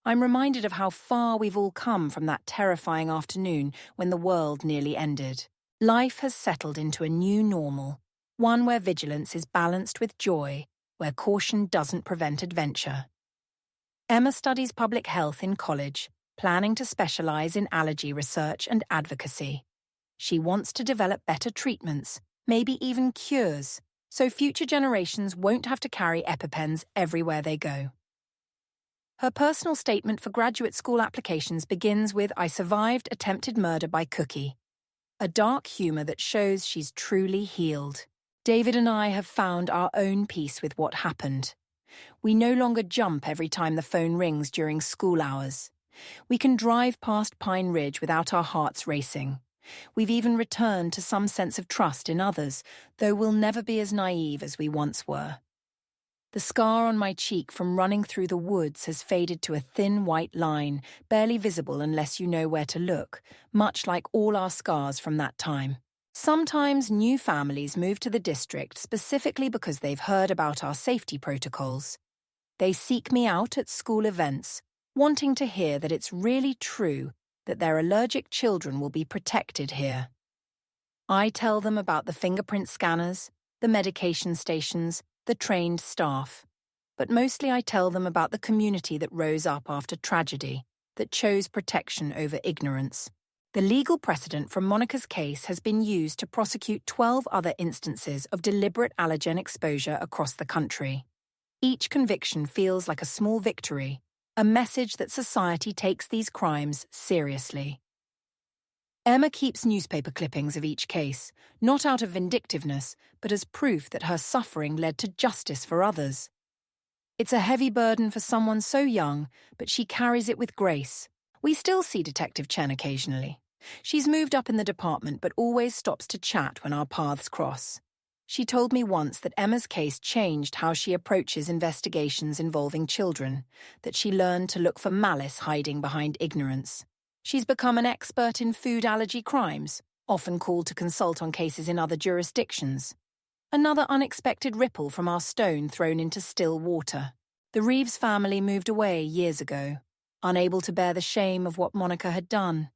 I'm reminded of how far we've all come from that terrifying afternoon when the world nearly ended. Life has settled into a new normal, one where vigilance is balanced with joy, where caution doesn't prevent adventure. Emma studies public health in college, planning to specialize in allergy research and advocacy. She wants to develop better treatments, maybe even cures, so future generations won't have to carry EpiPens everywhere they go. Her personal statement for graduate school applications begins with "I survived attempted murder by Cookie," a dark humor that shows she's truly healed. David and I have found our own peace with what happened. We no longer jump every time the phone rings during school hours. We can drive past Pine Ridge without our hearts racing. We've even returned to some sense of trust in others, though we'll never be as naive as we once were. The scar on my cheek from running through the woods has faded to a thin white line, barely visible unless you know where to look, much like all our scars from that time. Sometimes new families move to the district specifically because they've heard about our safety protocols. They seek me out at school events, wanting to hear that it's really true that their allergic children will be protected here. I tell them about the fingerprint scanners, the medication stations, the trained staff. But mostly I tell them about the community that rose up after tragedy, that chose protection over ignorance. The legal precedent from Monica's case has been used to prosecute 12 other instances of deliberate allergen exposure across the country. Each conviction feels like a small victory, a message that society takes these crimes seriously. Emma keeps newspaper clippings of each case, not out of vindictiveness, but as proof that her suffering led to justice for others. It's a heavy burden for someone so young, but she carries it with grace. We still see Detective Chen occasionally. She's moved up in the department but always stops to chat when our paths cross. She told me once that Emma's case changed how she approaches investigations involving children, that she learned to look for malice hiding behind ignorance. She's become an expert in food allergy crimes, often called to consult on cases in other jurisdictions. Another unexpected ripple from our stone thrown into still water. The Reeves family moved away years ago, unable to bear the shame of what Monica had done.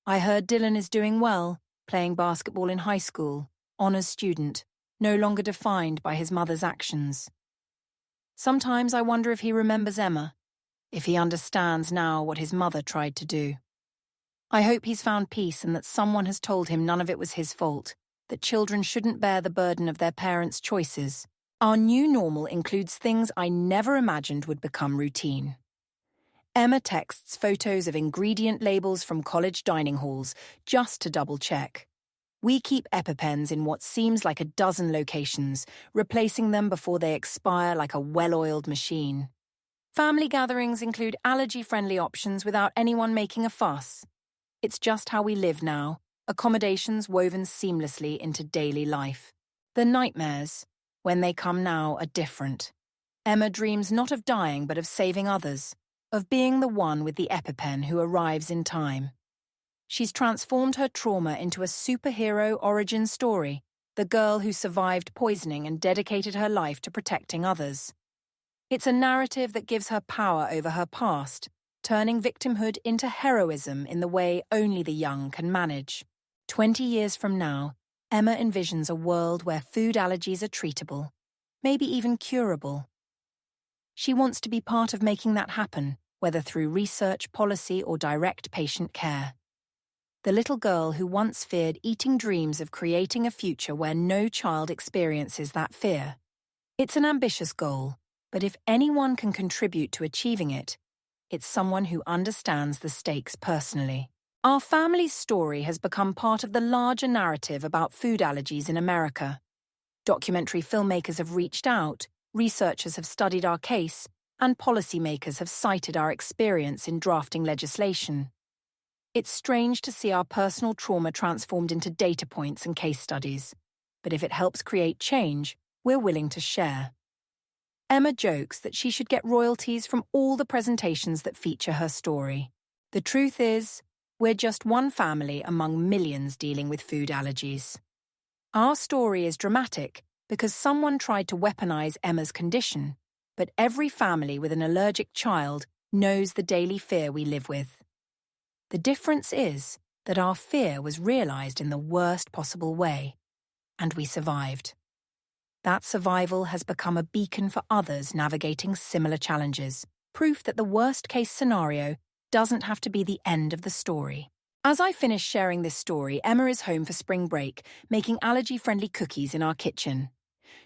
I heard Dylan is doing well, playing basketball in high school, honors student, no longer defined by his mother's actions. Sometimes I wonder if he remembers Emma, if he understands now what his mother tried to do. I hope he's found peace and that someone has told him none of it was his fault, that children shouldn't bear the burden of their parents' choices. Our new normal includes things I never imagined would become routine. Emma texts photos of ingredient labels from college dining halls just to double-check. We keep EpiPens in what seems like a dozen locations, replacing them before they expire like a well-oiled machine. Family gatherings include allergy-friendly options without anyone making a fuss. It's just how we live now, accommodations woven seamlessly into daily life. The nightmares, when they come now, are different. Emma dreams not of dying but of saving others, of being the one with the EpiPen who arrives in time. She's transformed her trauma into a superhero origin story, the girl who survived poisoning and dedicated her life to protecting others. It's a narrative that gives her power over her past, turning victimhood into heroism in the way only the young can manage. 20 years from now, Emma envisions a world where food allergies are treatable, maybe even curable. She wants to be part of making that happen, whether through research, policy, or direct patient care. The little girl who once feared eating dreams of creating a future where no child experiences that fear. It's an ambitious goal, but if anyone can contribute to achieving it, it's someone who understands the stakes personally. Our family's story has become part of the larger narrative about food allergies in America. Documentary filmmakers have reached out, researchers have studied our case, and policymakers have cited our experience in drafting legislation. It's strange to see our personal trauma transformed into data points and case studies, but if it helps create change, we're willing to share. Emma jokes that she should get royalties from all the presentations that feature her story. The truth is, we're just one family among millions dealing with food allergies. Our story is dramatic because someone tried to weaponize Emma's condition, but every family with an allergic child knows the daily fear we live with. The difference is that our fear was realized in the worst possible way, and we survived. That survival has become a beacon for others navigating similar challenges, proof that the worst-case scenario doesn't have to be the end of the story. As I finish sharing this story, Emma is home for spring break, making allergy-friendly cookies in our kitchen.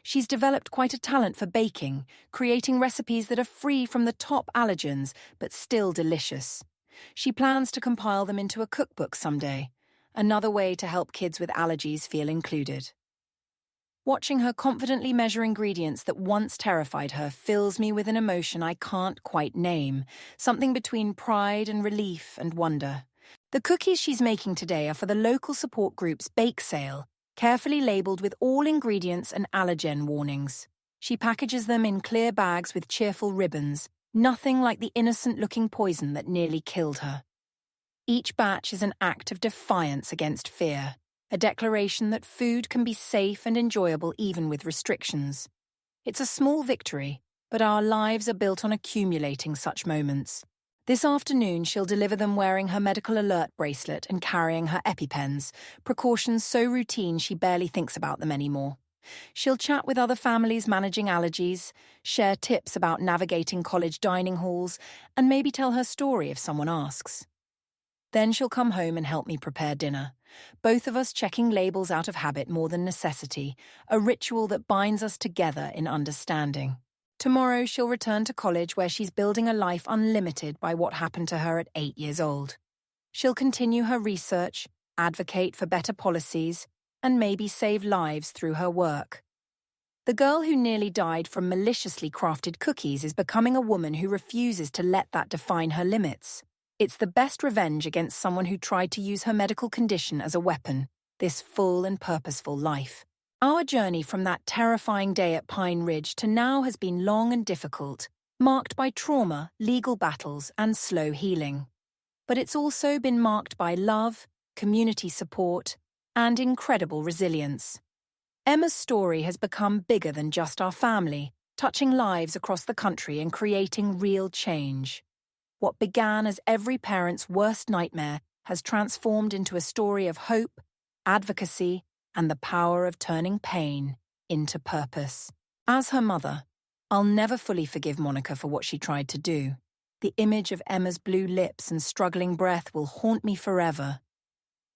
She's developed quite a talent for baking, creating recipes that are free from the top allergens, but still delicious. She plans to compile them into a cookbook someday, another way to help kids with allergies feel included. Watching her confidently measure ingredients that once terrified her fills me with an emotion I can't quite name, something between pride and relief and wonder. The cookies she's making today are for the local support group's bake sale, carefully labelled with all ingredients and allergen warnings. She packages them in clear bags with cheerful ribbons, nothing like the innocent-looking poison that nearly killed her. Each batch is an act of defiance against fear, a declaration that food can be safe and enjoyable even with restrictions. It's a small victory, but our lives are built on accumulating such moments. This afternoon, she'll deliver them wearing her medical alert bracelet and carrying her EpiPens, precautions so routine she barely thinks about them anymore. She'll chat with other families managing allergies, share tips about navigating college dining halls, and maybe tell her story if someone asks. Then she'll come home and help me prepare dinner, both of us checking labels out of habit more than necessity, a ritual that binds us together in understanding. Tomorrow she'll return to college where she's building a life unlimited by what happened to her at 8 years old. She'll continue her research, advocate for better policies, and maybe save lives through her work. The girl who nearly died from maliciously crafted cookies is becoming a woman who refuses to let that define her limits. It's the best revenge against someone who tried to use her medical condition as a weapon, this full and purposeful life. Our journey from that terrifying day at Pine Ridge to now has been long and difficult, marked by trauma, legal battles, and slow healing. But it's also been marked by love, community support, and incredible resilience. Emma's story has become bigger than just our family, touching lives across the country and creating real change. What began as every parent's worst nightmare has transformed into a story of hope, advocacy, and the power of turning pain into purpose. As her mother, I'll never fully forgive Monica for what she tried to do. The image of Emma's blue lips and struggling breath will haunt me forever.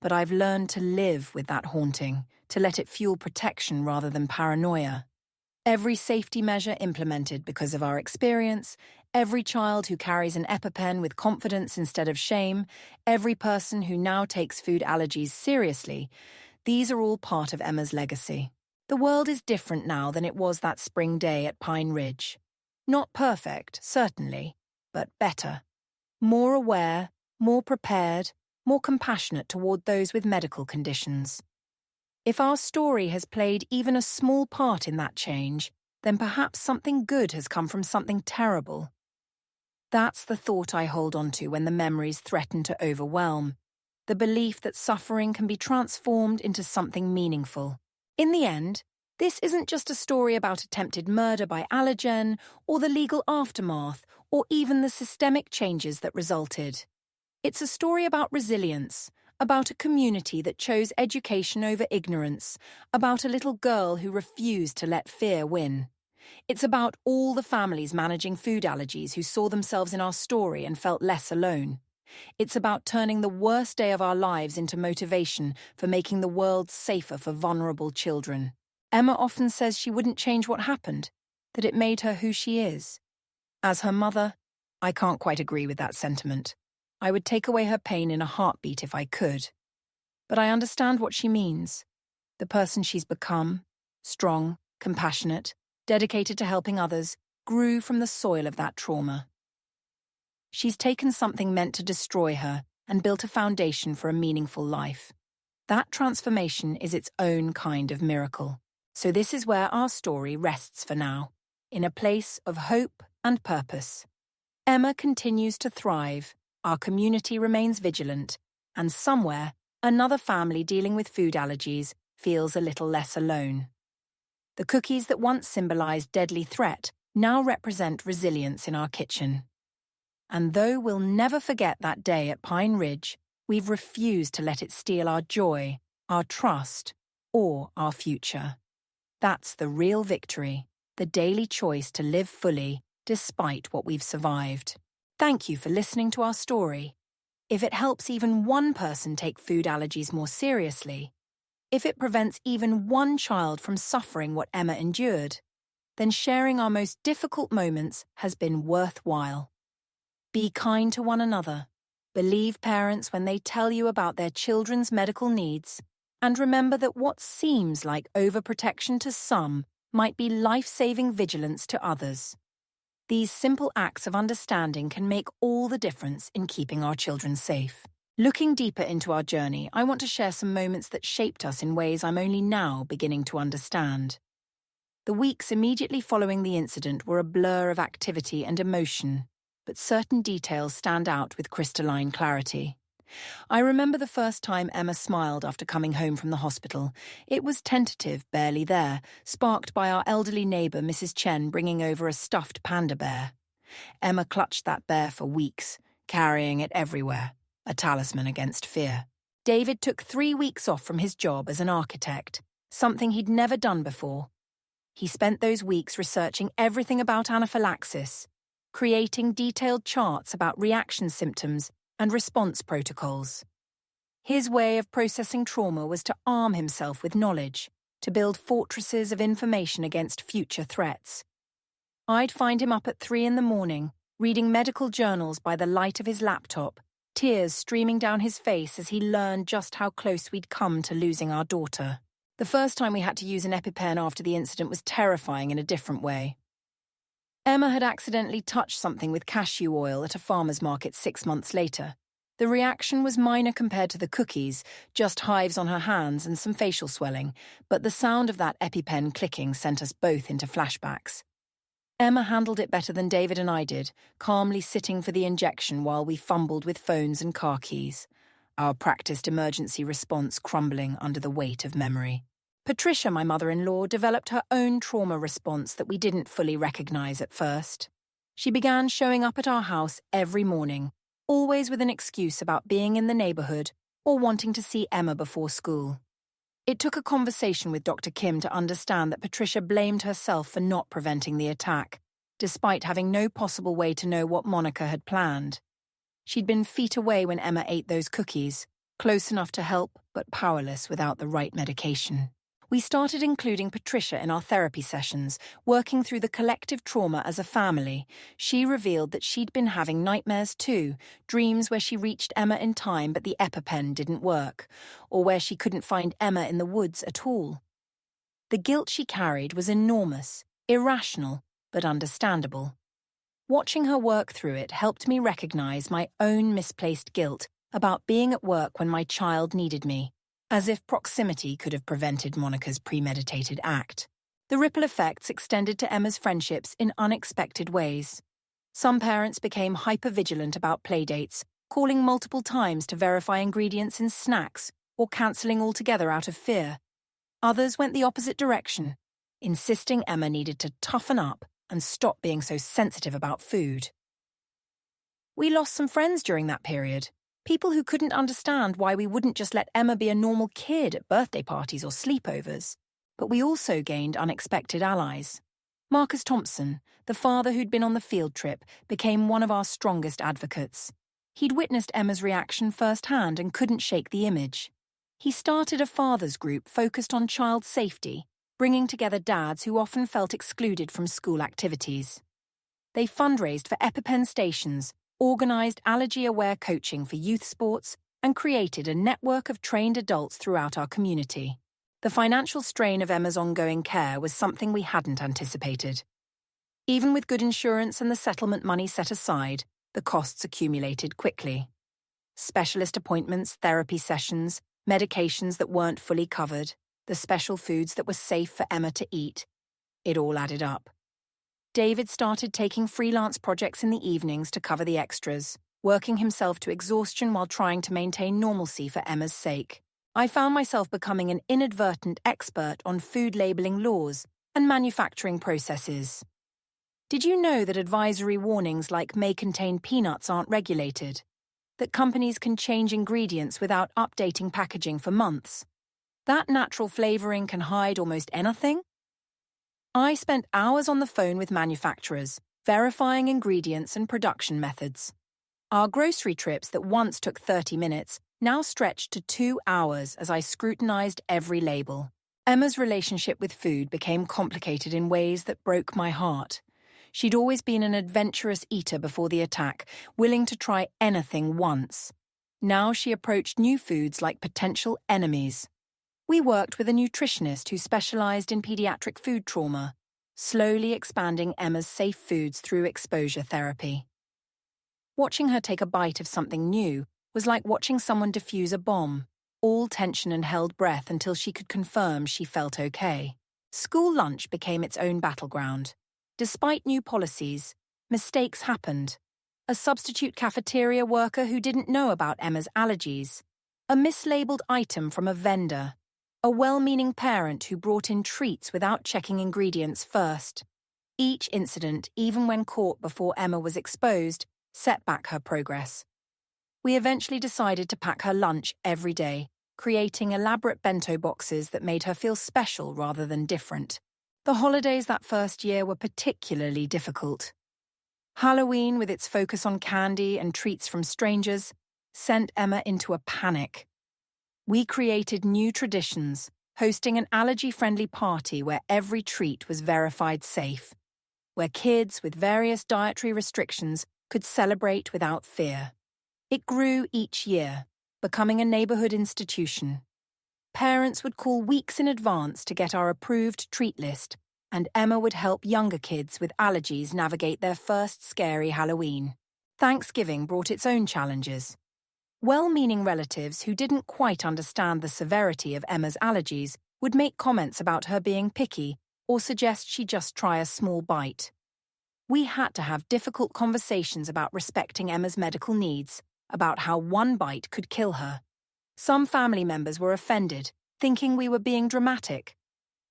But I've learned to live with that haunting, to let it fuel protection rather than paranoia. Every safety measure implemented because of our experience, every child who carries an EpiPen with confidence instead of shame, every person who now takes food allergies seriously, these are all part of Emma's legacy. The world is different now than it was that spring day at Pine Ridge. Not perfect, certainly, but better. More aware, more prepared, more compassionate toward those with medical conditions. If our story has played even a small part in that change, then perhaps something good has come from something terrible. That's the thought I hold on to when the memories threaten to overwhelm, the belief that suffering can be transformed into something meaningful. In the end, this isn't just a story about attempted murder by allergen, or the legal aftermath, or even the systemic changes that resulted. It's a story about resilience, about a community that chose education over ignorance, about a little girl who refused to let fear win. It's about all the families managing food allergies who saw themselves in our story and felt less alone. It's about turning the worst day of our lives into motivation for making the world safer for vulnerable children. Emma often says she wouldn't change what happened, that it made her who she is. As her mother, I can't quite agree with that sentiment. I would take away her pain in a heartbeat if I could. But I understand what she means. The person she's become, strong, compassionate, dedicated to helping others, grew from the soil of that trauma. She's taken something meant to destroy her and built a foundation for a meaningful life. That transformation is its own kind of miracle. So this is where our story rests for now, in a place of hope and purpose. Emma continues to thrive, our community remains vigilant, and somewhere, another family dealing with food allergies feels a little less alone. The cookies that once symbolized deadly threat now represent resilience in our kitchen. And though we'll never forget that day at Pine Ridge, we've refused to let it steal our joy, our trust, or our future. That's the real victory, the daily choice to live fully despite what we've survived. Thank you for listening to our story. If it helps even one person take food allergies more seriously, if it prevents even one child from suffering what Emma endured, then sharing our most difficult moments has been worthwhile. Be kind to one another. Believe parents when they tell you about their children's medical needs, and remember that what seems like overprotection to some might be life-saving vigilance to others. These simple acts of understanding can make all the difference in keeping our children safe. Looking deeper into our journey, I want to share some moments that shaped us in ways I'm only now beginning to understand. The weeks immediately following the incident were a blur of activity and emotion, but certain details stand out with crystalline clarity. I remember the first time Emma smiled after coming home from the hospital. It was tentative, barely there, sparked by our elderly neighbour Mrs. Chen bringing over a stuffed panda bear. Emma clutched that bear for weeks, carrying it everywhere, a talisman against fear. David took 3 weeks off from his job as an architect, something he'd never done before. He spent those weeks researching everything about anaphylaxis, creating detailed charts about reaction symptoms and response protocols. His way of processing trauma was to arm himself with knowledge, to build fortresses of information against future threats. I'd find him up at 3 a.m, reading medical journals by the light of his laptop, tears streaming down his face as he learned just how close we'd come to losing our daughter. The first time we had to use an EpiPen after the incident was terrifying in a different way. Emma had accidentally touched something with cashew oil at a farmer's market 6 months later. The reaction was minor compared to the cookies, just hives on her hands and some facial swelling, but the sound of that EpiPen clicking sent us both into flashbacks. Emma handled it better than David and I did, calmly sitting for the injection while we fumbled with phones and car keys, our practiced emergency response crumbling under the weight of memory. Patricia, my mother-in-law, developed her own trauma response that we didn't fully recognize at first. She began showing up at our house every morning, always with an excuse about being in the neighborhood or wanting to see Emma before school. It took a conversation with Dr. Kim to understand that Patricia blamed herself for not preventing the attack, despite having no possible way to know what Monica had planned. She'd been feet away when Emma ate those cookies, close enough to help but powerless without the right medication. We started including Patricia in our therapy sessions, working through the collective trauma as a family. She revealed that she'd been having nightmares too, dreams where she reached Emma in time but the EpiPen didn't work, or where she couldn't find Emma in the woods at all. The guilt she carried was enormous, irrational, but understandable. Watching her work through it helped me recognize my own misplaced guilt about being at work when my child needed me. As if proximity could have prevented Monica's premeditated act. The ripple effects extended to Emma's friendships in unexpected ways. Some parents became hyper-vigilant about playdates, calling multiple times to verify ingredients in snacks or cancelling altogether out of fear. Others went the opposite direction, insisting Emma needed to toughen up and stop being so sensitive about food. We lost some friends during that period. People who couldn't understand why we wouldn't just let Emma be a normal kid at birthday parties or sleepovers. But we also gained unexpected allies. Marcus Thompson, the father who'd been on the field trip, became one of our strongest advocates. He'd witnessed Emma's reaction firsthand and couldn't shake the image. He started a fathers group focused on child safety, bringing together dads who often felt excluded from school activities. They fundraised for EpiPen stations, organised allergy-aware coaching for youth sports, and created a network of trained adults throughout our community. The financial strain of Emma's ongoing care was something we hadn't anticipated. Even with good insurance and the settlement money set aside, the costs accumulated quickly. Specialist appointments, therapy sessions, medications that weren't fully covered, the special foods that were safe for Emma to eat. It all added up. David started taking freelance projects in the evenings to cover the extras, working himself to exhaustion while trying to maintain normalcy for Emma's sake. I found myself becoming an inadvertent expert on food labeling laws and manufacturing processes. Did you know that advisory warnings like may contain peanuts aren't regulated? That companies can change ingredients without updating packaging for months? That natural flavoring can hide almost anything? I spent hours on the phone with manufacturers, verifying ingredients and production methods. Our grocery trips that once took 30 minutes now stretched to 2 hours as I scrutinized every label. Emma's relationship with food became complicated in ways that broke my heart. She'd always been an adventurous eater before the attack, willing to try anything once. Now she approached new foods like potential enemies. We worked with a nutritionist who specialized in pediatric food trauma, slowly expanding Emma's safe foods through exposure therapy. Watching her take a bite of something new was like watching someone defuse a bomb, all tension and held breath until she could confirm she felt okay. School lunch became its own battleground. Despite new policies, mistakes happened. A substitute cafeteria worker who didn't know about Emma's allergies, a mislabeled item from a vendor, a well-meaning parent who brought in treats without checking ingredients first. Each incident, even when caught before Emma was exposed, set back her progress. We eventually decided to pack her lunch every day, creating elaborate bento boxes that made her feel special rather than different. The holidays that first year were particularly difficult. Halloween, with its focus on candy and treats from strangers, sent Emma into a panic. We created new traditions, hosting an allergy-friendly party where every treat was verified safe, where kids with various dietary restrictions could celebrate without fear. It grew each year, becoming a neighborhood institution. Parents would call weeks in advance to get our approved treat list, and Emma would help younger kids with allergies navigate their first scary Halloween. Thanksgiving brought its own challenges. Well-meaning relatives who didn't quite understand the severity of Emma's allergies would make comments about her being picky or suggest she just try a small bite. We had to have difficult conversations about respecting Emma's medical needs, about how one bite could kill her. Some family members were offended, thinking we were being dramatic.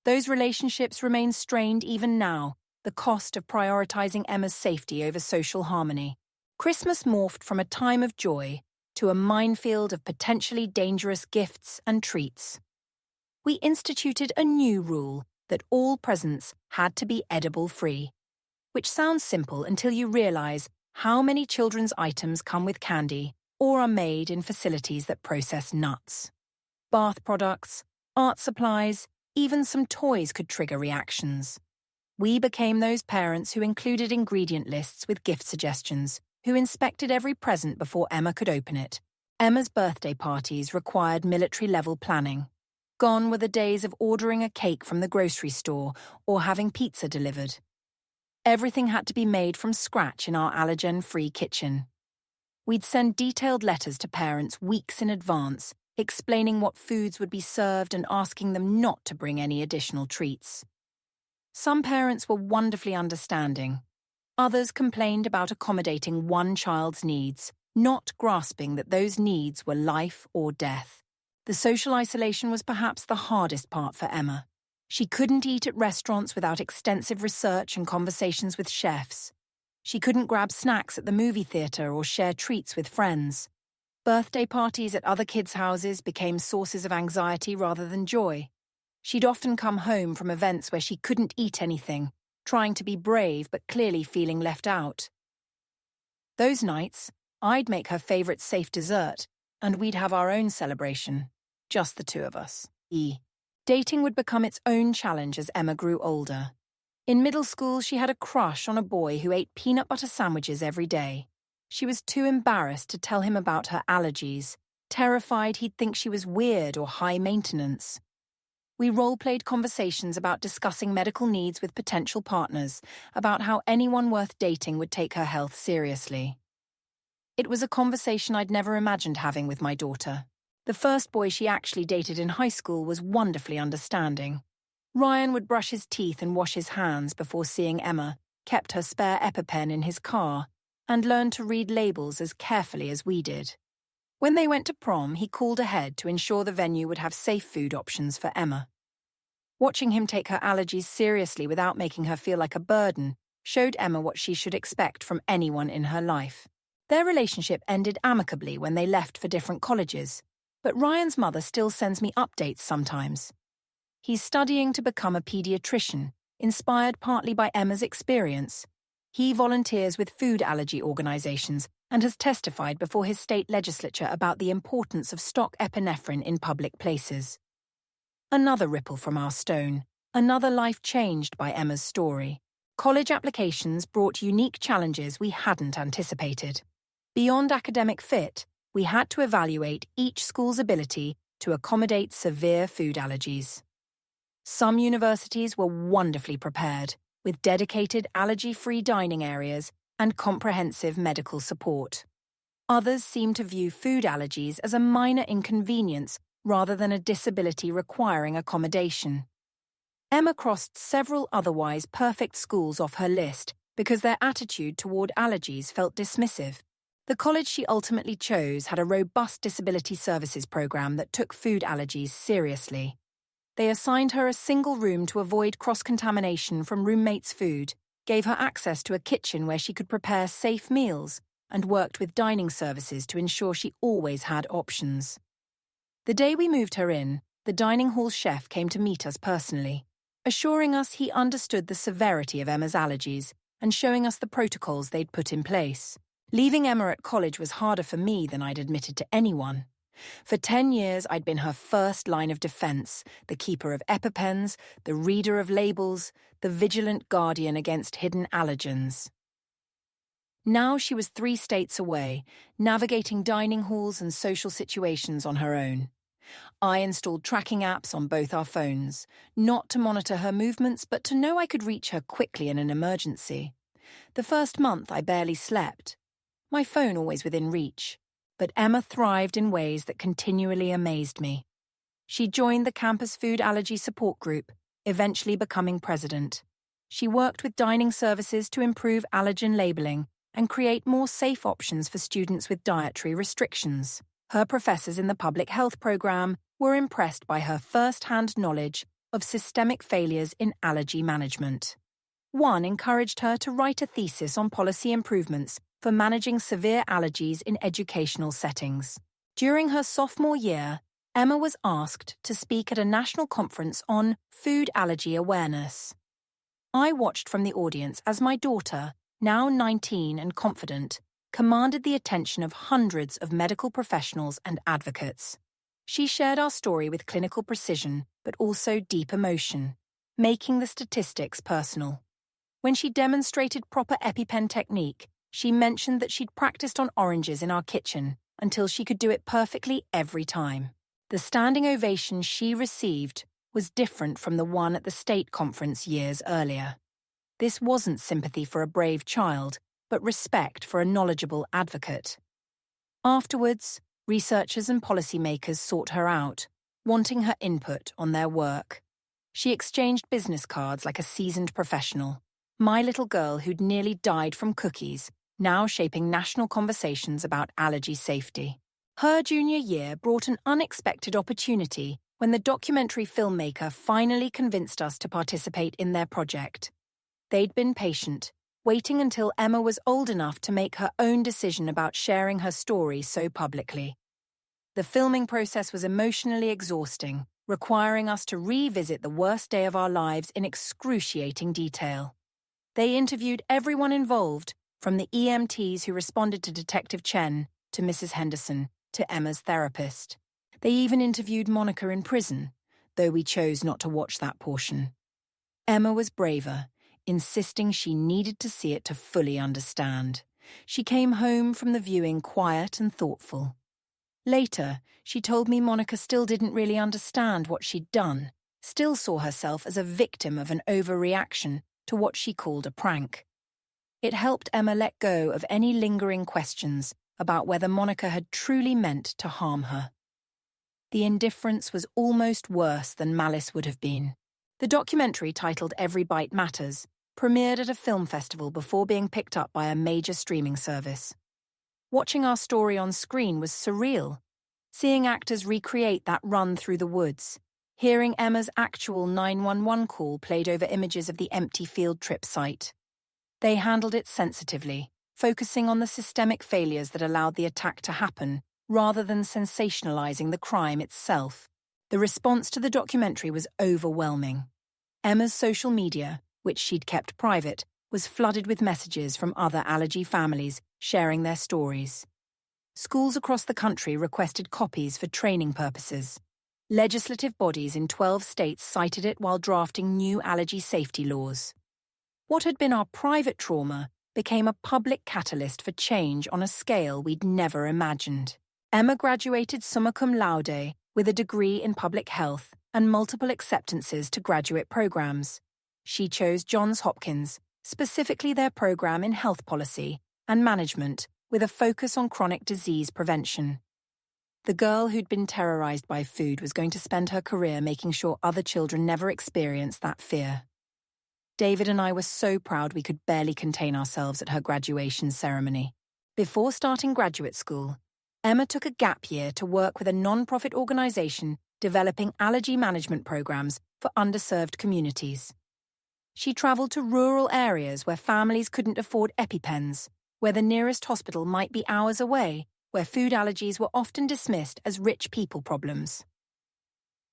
Those relationships remain strained even now, the cost of prioritizing Emma's safety over social harmony. Christmas morphed from a time of joy to a minefield of potentially dangerous gifts and treats. We instituted a new rule that all presents had to be edible-free, which sounds simple until you realize how many children's items come with candy or are made in facilities that process nuts. Bath products, art supplies, even some toys could trigger reactions. We became those parents who included ingredient lists with gift suggestions, who inspected every present before Emma could open it. Emma's birthday parties required military-level planning. Gone were the days of ordering a cake from the grocery store or having pizza delivered. Everything had to be made from scratch in our allergen-free kitchen. We'd send detailed letters to parents weeks in advance, explaining what foods would be served and asking them not to bring any additional treats. Some parents were wonderfully understanding. Others complained about accommodating one child's needs, not grasping that those needs were life or death. The social isolation was perhaps the hardest part for Emma. She couldn't eat at restaurants without extensive research and conversations with chefs. She couldn't grab snacks at the movie theater or share treats with friends. Birthday parties at other kids' houses became sources of anxiety rather than joy. She'd often come home from events where she couldn't eat anything, trying to be brave but clearly feeling left out. Those nights, I'd make her favorite safe dessert, and we'd have our own celebration, just the two of us. Dating would become its own challenge as Emma grew older. In middle school, she had a crush on a boy who ate peanut butter sandwiches every day. She was too embarrassed to tell him about her allergies, terrified he'd think she was weird or high maintenance. We role-played conversations about discussing medical needs with potential partners, about how anyone worth dating would take her health seriously. It was a conversation I'd never imagined having with my daughter. The first boy she actually dated in high school was wonderfully understanding. Ryan would brush his teeth and wash his hands before seeing Emma, kept her spare EpiPen in his car, and learned to read labels as carefully as we did. When they went to prom, he called ahead to ensure the venue would have safe food options for Emma. Watching him take her allergies seriously without making her feel like a burden showed Emma what she should expect from anyone in her life. Their relationship ended amicably when they left for different colleges, but Ryan's mother still sends me updates sometimes. He's studying to become a pediatrician, inspired partly by Emma's experience. He volunteers with food allergy organizations and has testified before his state legislature about the importance of stock epinephrine in public places. Another ripple from our stone, another life changed by Emma's story. College applications brought unique challenges we hadn't anticipated. Beyond academic fit, we had to evaluate each school's ability to accommodate severe food allergies. Some universities were wonderfully prepared, with dedicated allergy-free dining areas and comprehensive medical support. Others seemed to view food allergies as a minor inconvenience rather than a disability requiring accommodation. Emma crossed several otherwise perfect schools off her list because their attitude toward allergies felt dismissive. The college she ultimately chose had a robust disability services program that took food allergies seriously. They assigned her a single room to avoid cross-contamination from roommates' food, gave her access to a kitchen where she could prepare safe meals, and worked with dining services to ensure she always had options. The day we moved her in, the dining hall chef came to meet us personally, assuring us he understood the severity of Emma's allergies and showing us the protocols they'd put in place. Leaving Emma at college was harder for me than I'd admitted to anyone. For 10 years, I'd been her first line of defense, the keeper of EpiPens, the reader of labels, the vigilant guardian against hidden allergens. Now she was 3 states away, navigating dining halls and social situations on her own. I installed tracking apps on both our phones, not to monitor her movements, but to know I could reach her quickly in an emergency. The first month, I barely slept. My phone always within reach. But Emma thrived in ways that continually amazed me. She joined the campus food allergy support group, eventually becoming president. She worked with dining services to improve allergen labeling and create more safe options for students with dietary restrictions. Her professors in the public health program were impressed by her first-hand knowledge of systemic failures in allergy management. One encouraged her to write a thesis on policy improvements for managing severe allergies in educational settings. During her sophomore year, Emma was asked to speak at a national conference on food allergy awareness. I watched from the audience as my daughter, now 19 and confident, commanded the attention of hundreds of medical professionals and advocates. She shared our story with clinical precision, but also deep emotion, making the statistics personal. When she demonstrated proper EpiPen technique, she mentioned that she'd practiced on oranges in our kitchen until she could do it perfectly every time. The standing ovation she received was different from the one at the state conference years earlier. This wasn't sympathy for a brave child, but respect for a knowledgeable advocate. Afterwards, researchers and policymakers sought her out, wanting her input on their work. She exchanged business cards like a seasoned professional. My little girl who'd nearly died from cookies, now shaping national conversations about allergy safety. Her junior year brought an unexpected opportunity when the documentary filmmaker finally convinced us to participate in their project. They'd been patient, waiting until Emma was old enough to make her own decision about sharing her story so publicly. The filming process was emotionally exhausting, requiring us to revisit the worst day of our lives in excruciating detail. They interviewed everyone involved, from the EMTs who responded to Detective Chen, to Mrs. Henderson, to Emma's therapist. They even interviewed Monica in prison, though we chose not to watch that portion. Emma was braver, insisting she needed to see it to fully understand. She came home from the viewing quiet and thoughtful. Later, she told me Monica still didn't really understand what she'd done, still saw herself as a victim of an overreaction to what she called a prank. It helped Emma let go of any lingering questions about whether Monica had truly meant to harm her. The indifference was almost worse than malice would have been. The documentary, titled Every Bite Matters, premiered at a film festival before being picked up by a major streaming service. Watching our story on screen was surreal. Seeing actors recreate that run through the woods, hearing Emma's actual 911 call played over images of the empty field trip site. They handled it sensitively, focusing on the systemic failures that allowed the attack to happen, rather than sensationalizing the crime itself. The response to the documentary was overwhelming. Emma's social media, which she'd kept private, was flooded with messages from other Allergy families sharing their stories. Schools across the country requested copies for training purposes. Legislative bodies in 12 states cited it while drafting new allergy safety laws. What had been our private trauma became a public catalyst for change on a scale we'd never imagined. Emma graduated summa cum laude with a degree in public health and multiple acceptances to graduate programs. She chose Johns Hopkins, specifically their program in health policy and management, with a focus on chronic disease prevention. The girl who'd been terrorized by food was going to spend her career making sure other children never experienced that fear. David and I were so proud we could barely contain ourselves at her graduation ceremony. Before starting graduate school, Emma took a gap year to work with a non-profit organization developing allergy management programs for underserved communities. She traveled to rural areas where families couldn't afford EpiPens, where the nearest hospital might be hours away, where food allergies were often dismissed as rich people problems.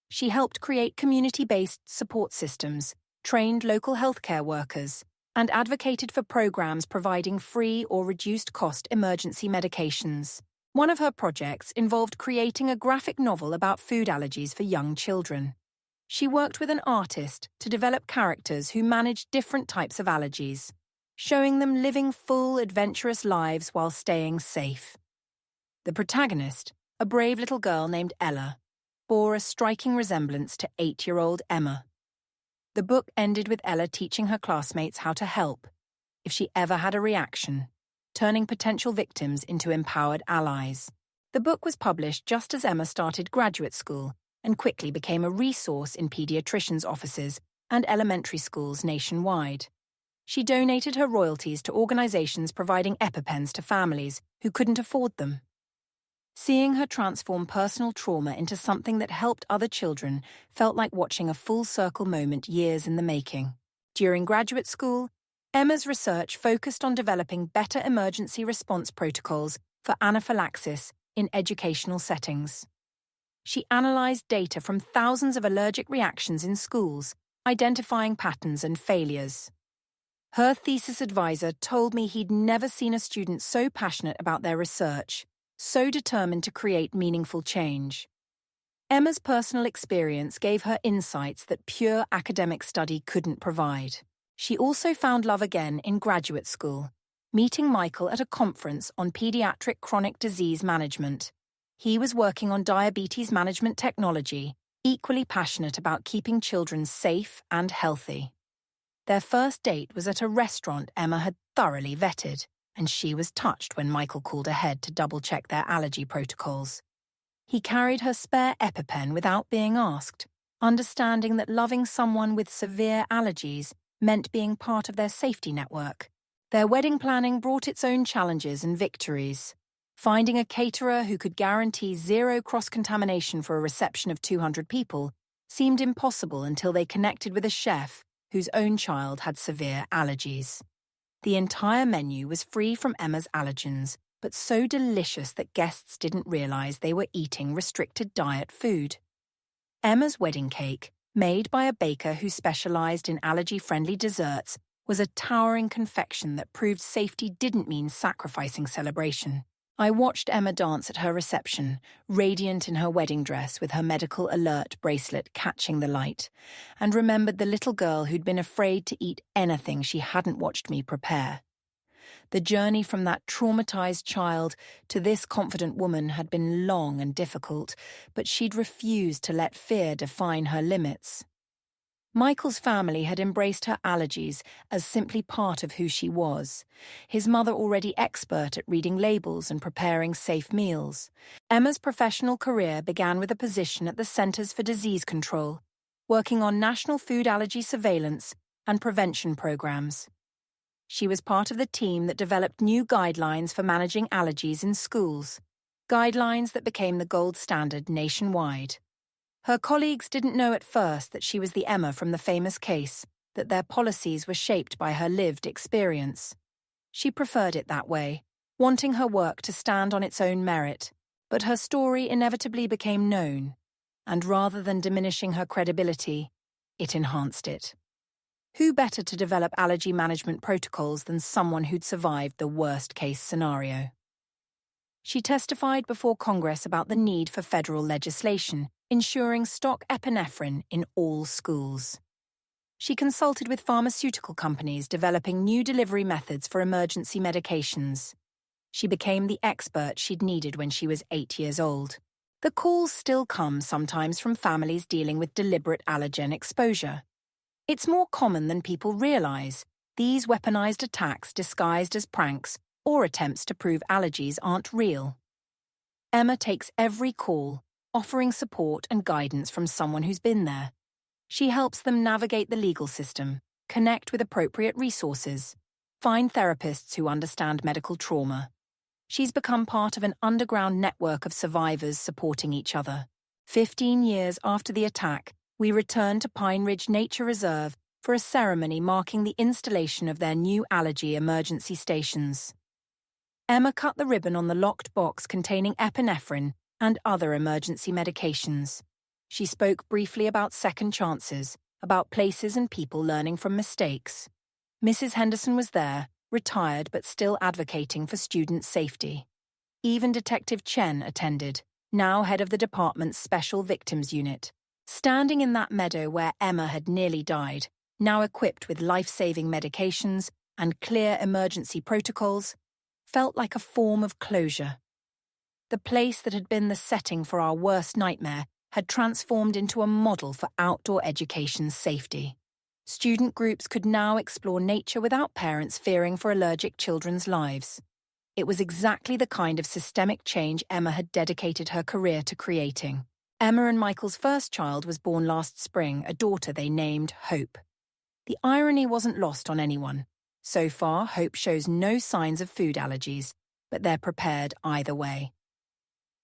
She helped create community-based support systems, trained local healthcare workers, and advocated for programs providing free or reduced-cost emergency medications. One of her projects involved creating a graphic novel about food allergies for young children. She worked with an artist to develop characters who managed different types of allergies, showing them living full, adventurous lives while staying safe. The protagonist, a brave little girl named Ella, bore a striking resemblance to 8-year-old Emma. The book ended with Ella teaching her classmates how to help, if she ever had a reaction, turning potential victims into empowered allies. The book was published just as Emma started graduate school and quickly became a resource in pediatricians' offices and elementary schools nationwide. She donated her royalties to organizations providing EpiPens to families who couldn't afford them. Seeing her transform personal trauma into something that helped other children felt like watching a full-circle moment years in the making. During graduate school, Emma's research focused on developing better emergency response protocols for anaphylaxis in educational settings. She analyzed data from thousands of allergic reactions in schools, identifying patterns and failures. Her thesis advisor told me he'd never seen a student so passionate about their research, so determined to create meaningful change. Emma's personal experience gave her insights that pure academic study couldn't provide. She also found love again in graduate school, meeting Michael at a conference on pediatric chronic disease management. He was working on diabetes management technology, equally passionate about keeping children safe and healthy. Their first date was at a restaurant Emma had thoroughly vetted, and she was touched when Michael called ahead to double-check their allergy protocols. He carried her spare EpiPen without being asked, understanding that loving someone with severe allergies meant being part of their safety network. Their wedding planning brought its own challenges and victories. Finding a caterer who could guarantee zero cross-contamination for a reception of 200 people seemed impossible until they connected with a chef whose own child had severe allergies. The entire menu was free from Emma's allergens, but so delicious that guests didn't realize they were eating restricted diet food. Emma's wedding cake, made by a baker who specialized in allergy-friendly desserts, was a towering confection that proved safety didn't mean sacrificing celebration. I watched Emma dance at her reception, radiant in her wedding dress with her medical alert bracelet catching the light, and remembered the little girl who'd been afraid to eat anything she hadn't watched me prepare. The journey from that traumatized child to this confident woman had been long and difficult, but she'd refused to let fear define her limits. Michael's family had embraced her allergies as simply part of who she was, his mother already expert at reading labels and preparing safe meals. Emma's professional career began with a position at the Centers for Disease Control, working on national food allergy surveillance and prevention programs. She was part of the team that developed new guidelines for managing allergies in schools, guidelines that became the gold standard nationwide. Her colleagues didn't know at first that she was the Emma from the famous case, that their policies were shaped by her lived experience. She preferred it that way, wanting her work to stand on its own merit, but her story inevitably became known, and rather than diminishing her credibility, it enhanced it. Who better to develop allergy management protocols than someone who'd survived the worst-case scenario? She testified before Congress about the need for federal legislation ensuring stock epinephrine in all schools. She consulted with pharmaceutical companies developing new delivery methods for emergency medications. She became the expert she'd needed when she was 8 years old. The calls still come sometimes from families dealing with deliberate allergen exposure. It's more common than people realize. These weaponized attacks disguised as pranks or attempts to prove allergies aren't real. Emma takes every call, offering support and guidance from someone who's been there. She helps them navigate the legal system, connect with appropriate resources, find therapists who understand medical trauma. She's become part of an underground network of survivors supporting each other. 15 years after the attack, we returned to Pine Ridge Nature Reserve for a ceremony marking the installation of their new allergy emergency stations. Emma cut the ribbon on the locked box containing epinephrine and other emergency medications. She spoke briefly about second chances, about places and people learning from mistakes. Mrs. Henderson was there, retired but still advocating for student safety. Even Detective Chen attended, now head of the department's Special Victims Unit. Standing in that meadow where Emma had nearly died, now equipped with life-saving medications and clear emergency protocols, felt like a form of closure. The place that had been the setting for our worst nightmare had transformed into a model for outdoor education safety. Student groups could now explore nature without parents fearing for allergic children's lives. It was exactly the kind of systemic change Emma had dedicated her career to creating. Emma and Michael's first child was born last spring, a daughter they named Hope. The irony wasn't lost on anyone. So far, Hope shows no signs of food allergies, but they're prepared either way.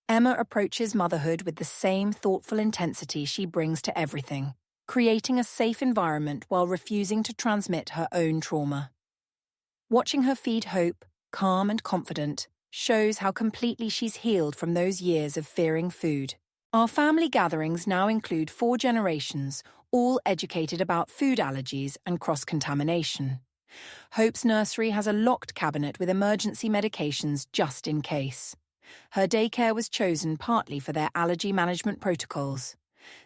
Emma approaches motherhood with the same thoughtful intensity she brings to everything, creating a safe environment while refusing to transmit her own trauma. Watching her feed Hope, calm and confident, shows how completely she's healed from those years of fearing food. Our family gatherings now include 4 generations, all educated about food allergies and cross-contamination. Hope's nursery has a locked cabinet with emergency medications just in case. Her daycare was chosen partly for their allergy management protocols.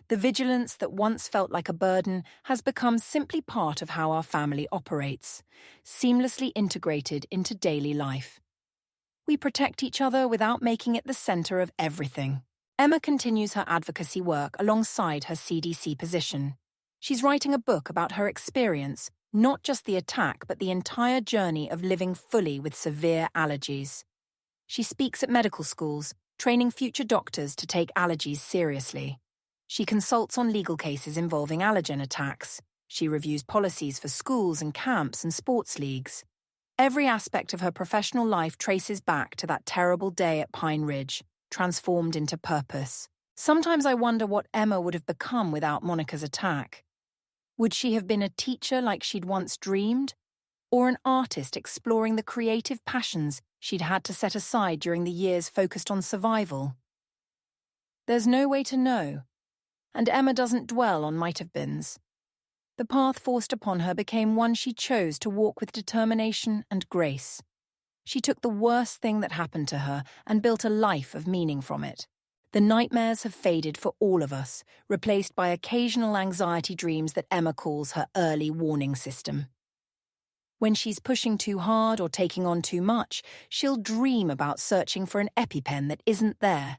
The vigilance that once felt like a burden has become simply part of how our family operates, seamlessly integrated into daily life. We protect each other without making it the center of everything. Emma continues her advocacy work alongside her CDC position. She's writing a book about her experience, not just the attack, but the entire journey of living fully with severe allergies. She speaks at medical schools, training future doctors to take allergies seriously. She consults on legal cases involving allergen attacks. She reviews policies for schools and camps and sports leagues. Every aspect of her professional life traces back to that terrible day at Pine Ridge, transformed into purpose. Sometimes I wonder what Emma would have become without Monica's attack. Would she have been a teacher like she'd once dreamed? Or an artist exploring the creative passions she'd had to set aside during the years focused on survival? There's no way to know, and Emma doesn't dwell on might-have-beens. The path forced upon her became one she chose to walk with determination and grace. She took the worst thing that happened to her and built a life of meaning from it. The nightmares have faded for all of us, replaced by occasional anxiety dreams that Emma calls her early warning system. When she's pushing too hard or taking on too much, she'll dream about searching for an EpiPen that isn't there.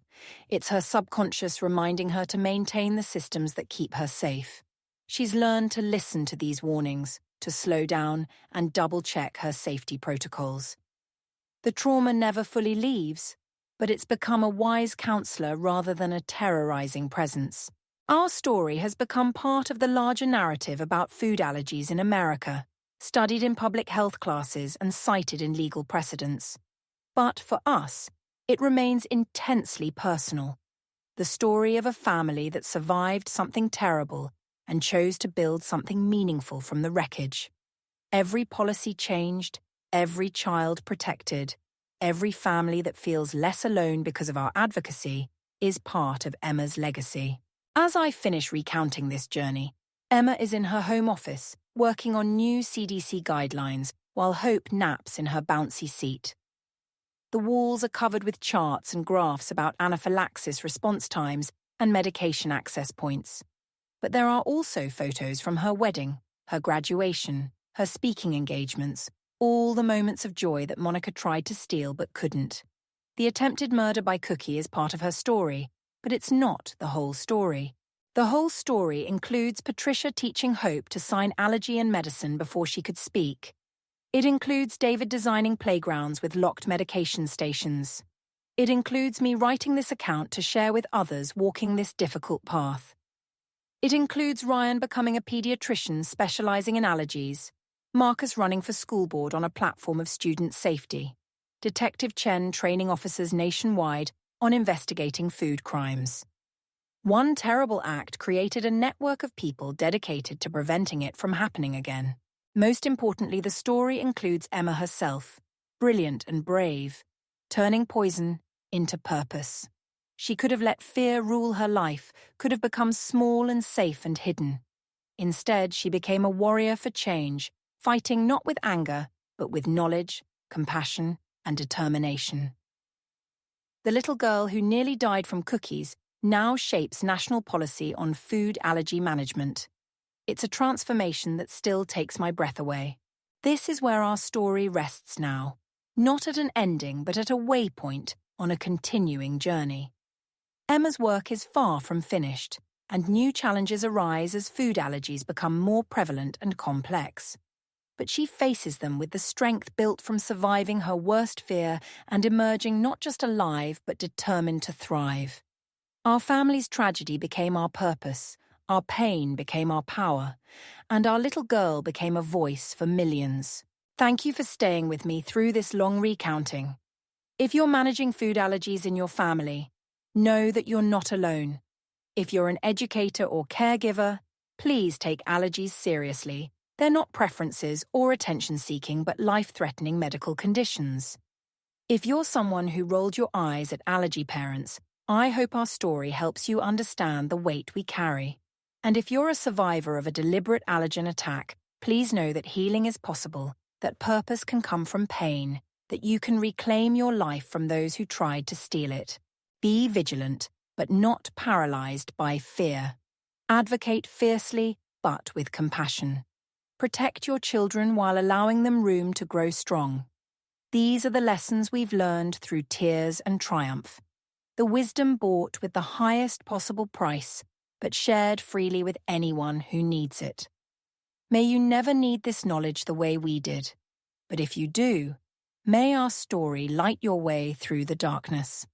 It's her subconscious reminding her to maintain the systems that keep her safe. She's learned to listen to these warnings, to slow down and double-check her safety protocols. The trauma never fully leaves, but it's become a wise counselor rather than a terrorizing presence. Our story has become part of the larger narrative about food allergies in America, studied in public health classes and cited in legal precedents. But for us, it remains intensely personal. The story of a family that survived something terrible and chose to build something meaningful from the wreckage. Every policy changed, every child protected, every family that feels less alone because of our advocacy is part of Emma's legacy. As I finish recounting this journey, Emma is in her home office, working on new CDC guidelines while Hope naps in her bouncy seat. The walls are covered with charts and graphs about anaphylaxis response times and medication access points. But there are also photos from her wedding, her graduation, her speaking engagements, all the moments of joy that Monica tried to steal but couldn't. The attempted murder by Cookie is part of her story, but it's not the whole story. The whole story includes Patricia teaching Hope to sign allergy and medicine before she could speak. It includes David designing playgrounds with locked medication stations. It includes me writing this account to share with others walking this difficult path. It includes Ryan becoming a pediatrician specializing in allergies, Marcus running for school board on a platform of student safety, Detective Chen training officers nationwide on investigating food crimes. One terrible act created a network of people dedicated to preventing it from happening again. Most importantly, the story includes Emma herself, brilliant and brave, turning poison into purpose. She could have let fear rule her life, could have become small and safe and hidden. Instead, she became a warrior for change, fighting not with anger, but with knowledge, compassion, and determination. The little girl who nearly died from cookies now shapes national policy on food allergy management. It's a transformation that still takes my breath away. This is where our story rests now, not at an ending, but at a waypoint on a continuing journey. Emma's work is far from finished, and new challenges arise as food allergies become more prevalent and complex. But she faces them with the strength built from surviving her worst fear and emerging not just alive but determined to thrive. Our family's tragedy became our purpose, our pain became our power, and our little girl became a voice for millions. Thank you for staying with me through this long recounting. If you're managing food allergies in your family, know that you're not alone. If you're an educator or caregiver, please take allergies seriously. They're not preferences or attention-seeking but life-threatening medical conditions. If you're someone who rolled your eyes at allergy parents, I hope our story helps you understand the weight we carry. And if you're a survivor of a deliberate allergen attack, please know that healing is possible, that purpose can come from pain, that you can reclaim your life from those who tried to steal it. Be vigilant, but not paralyzed by fear. Advocate fiercely, but with compassion. Protect your children while allowing them room to grow strong. These are the lessons we've learned through tears and triumph. The wisdom bought with the highest possible price, but shared freely with anyone who needs it. May you never need this knowledge the way we did. But if you do, may our story light your way through the darkness.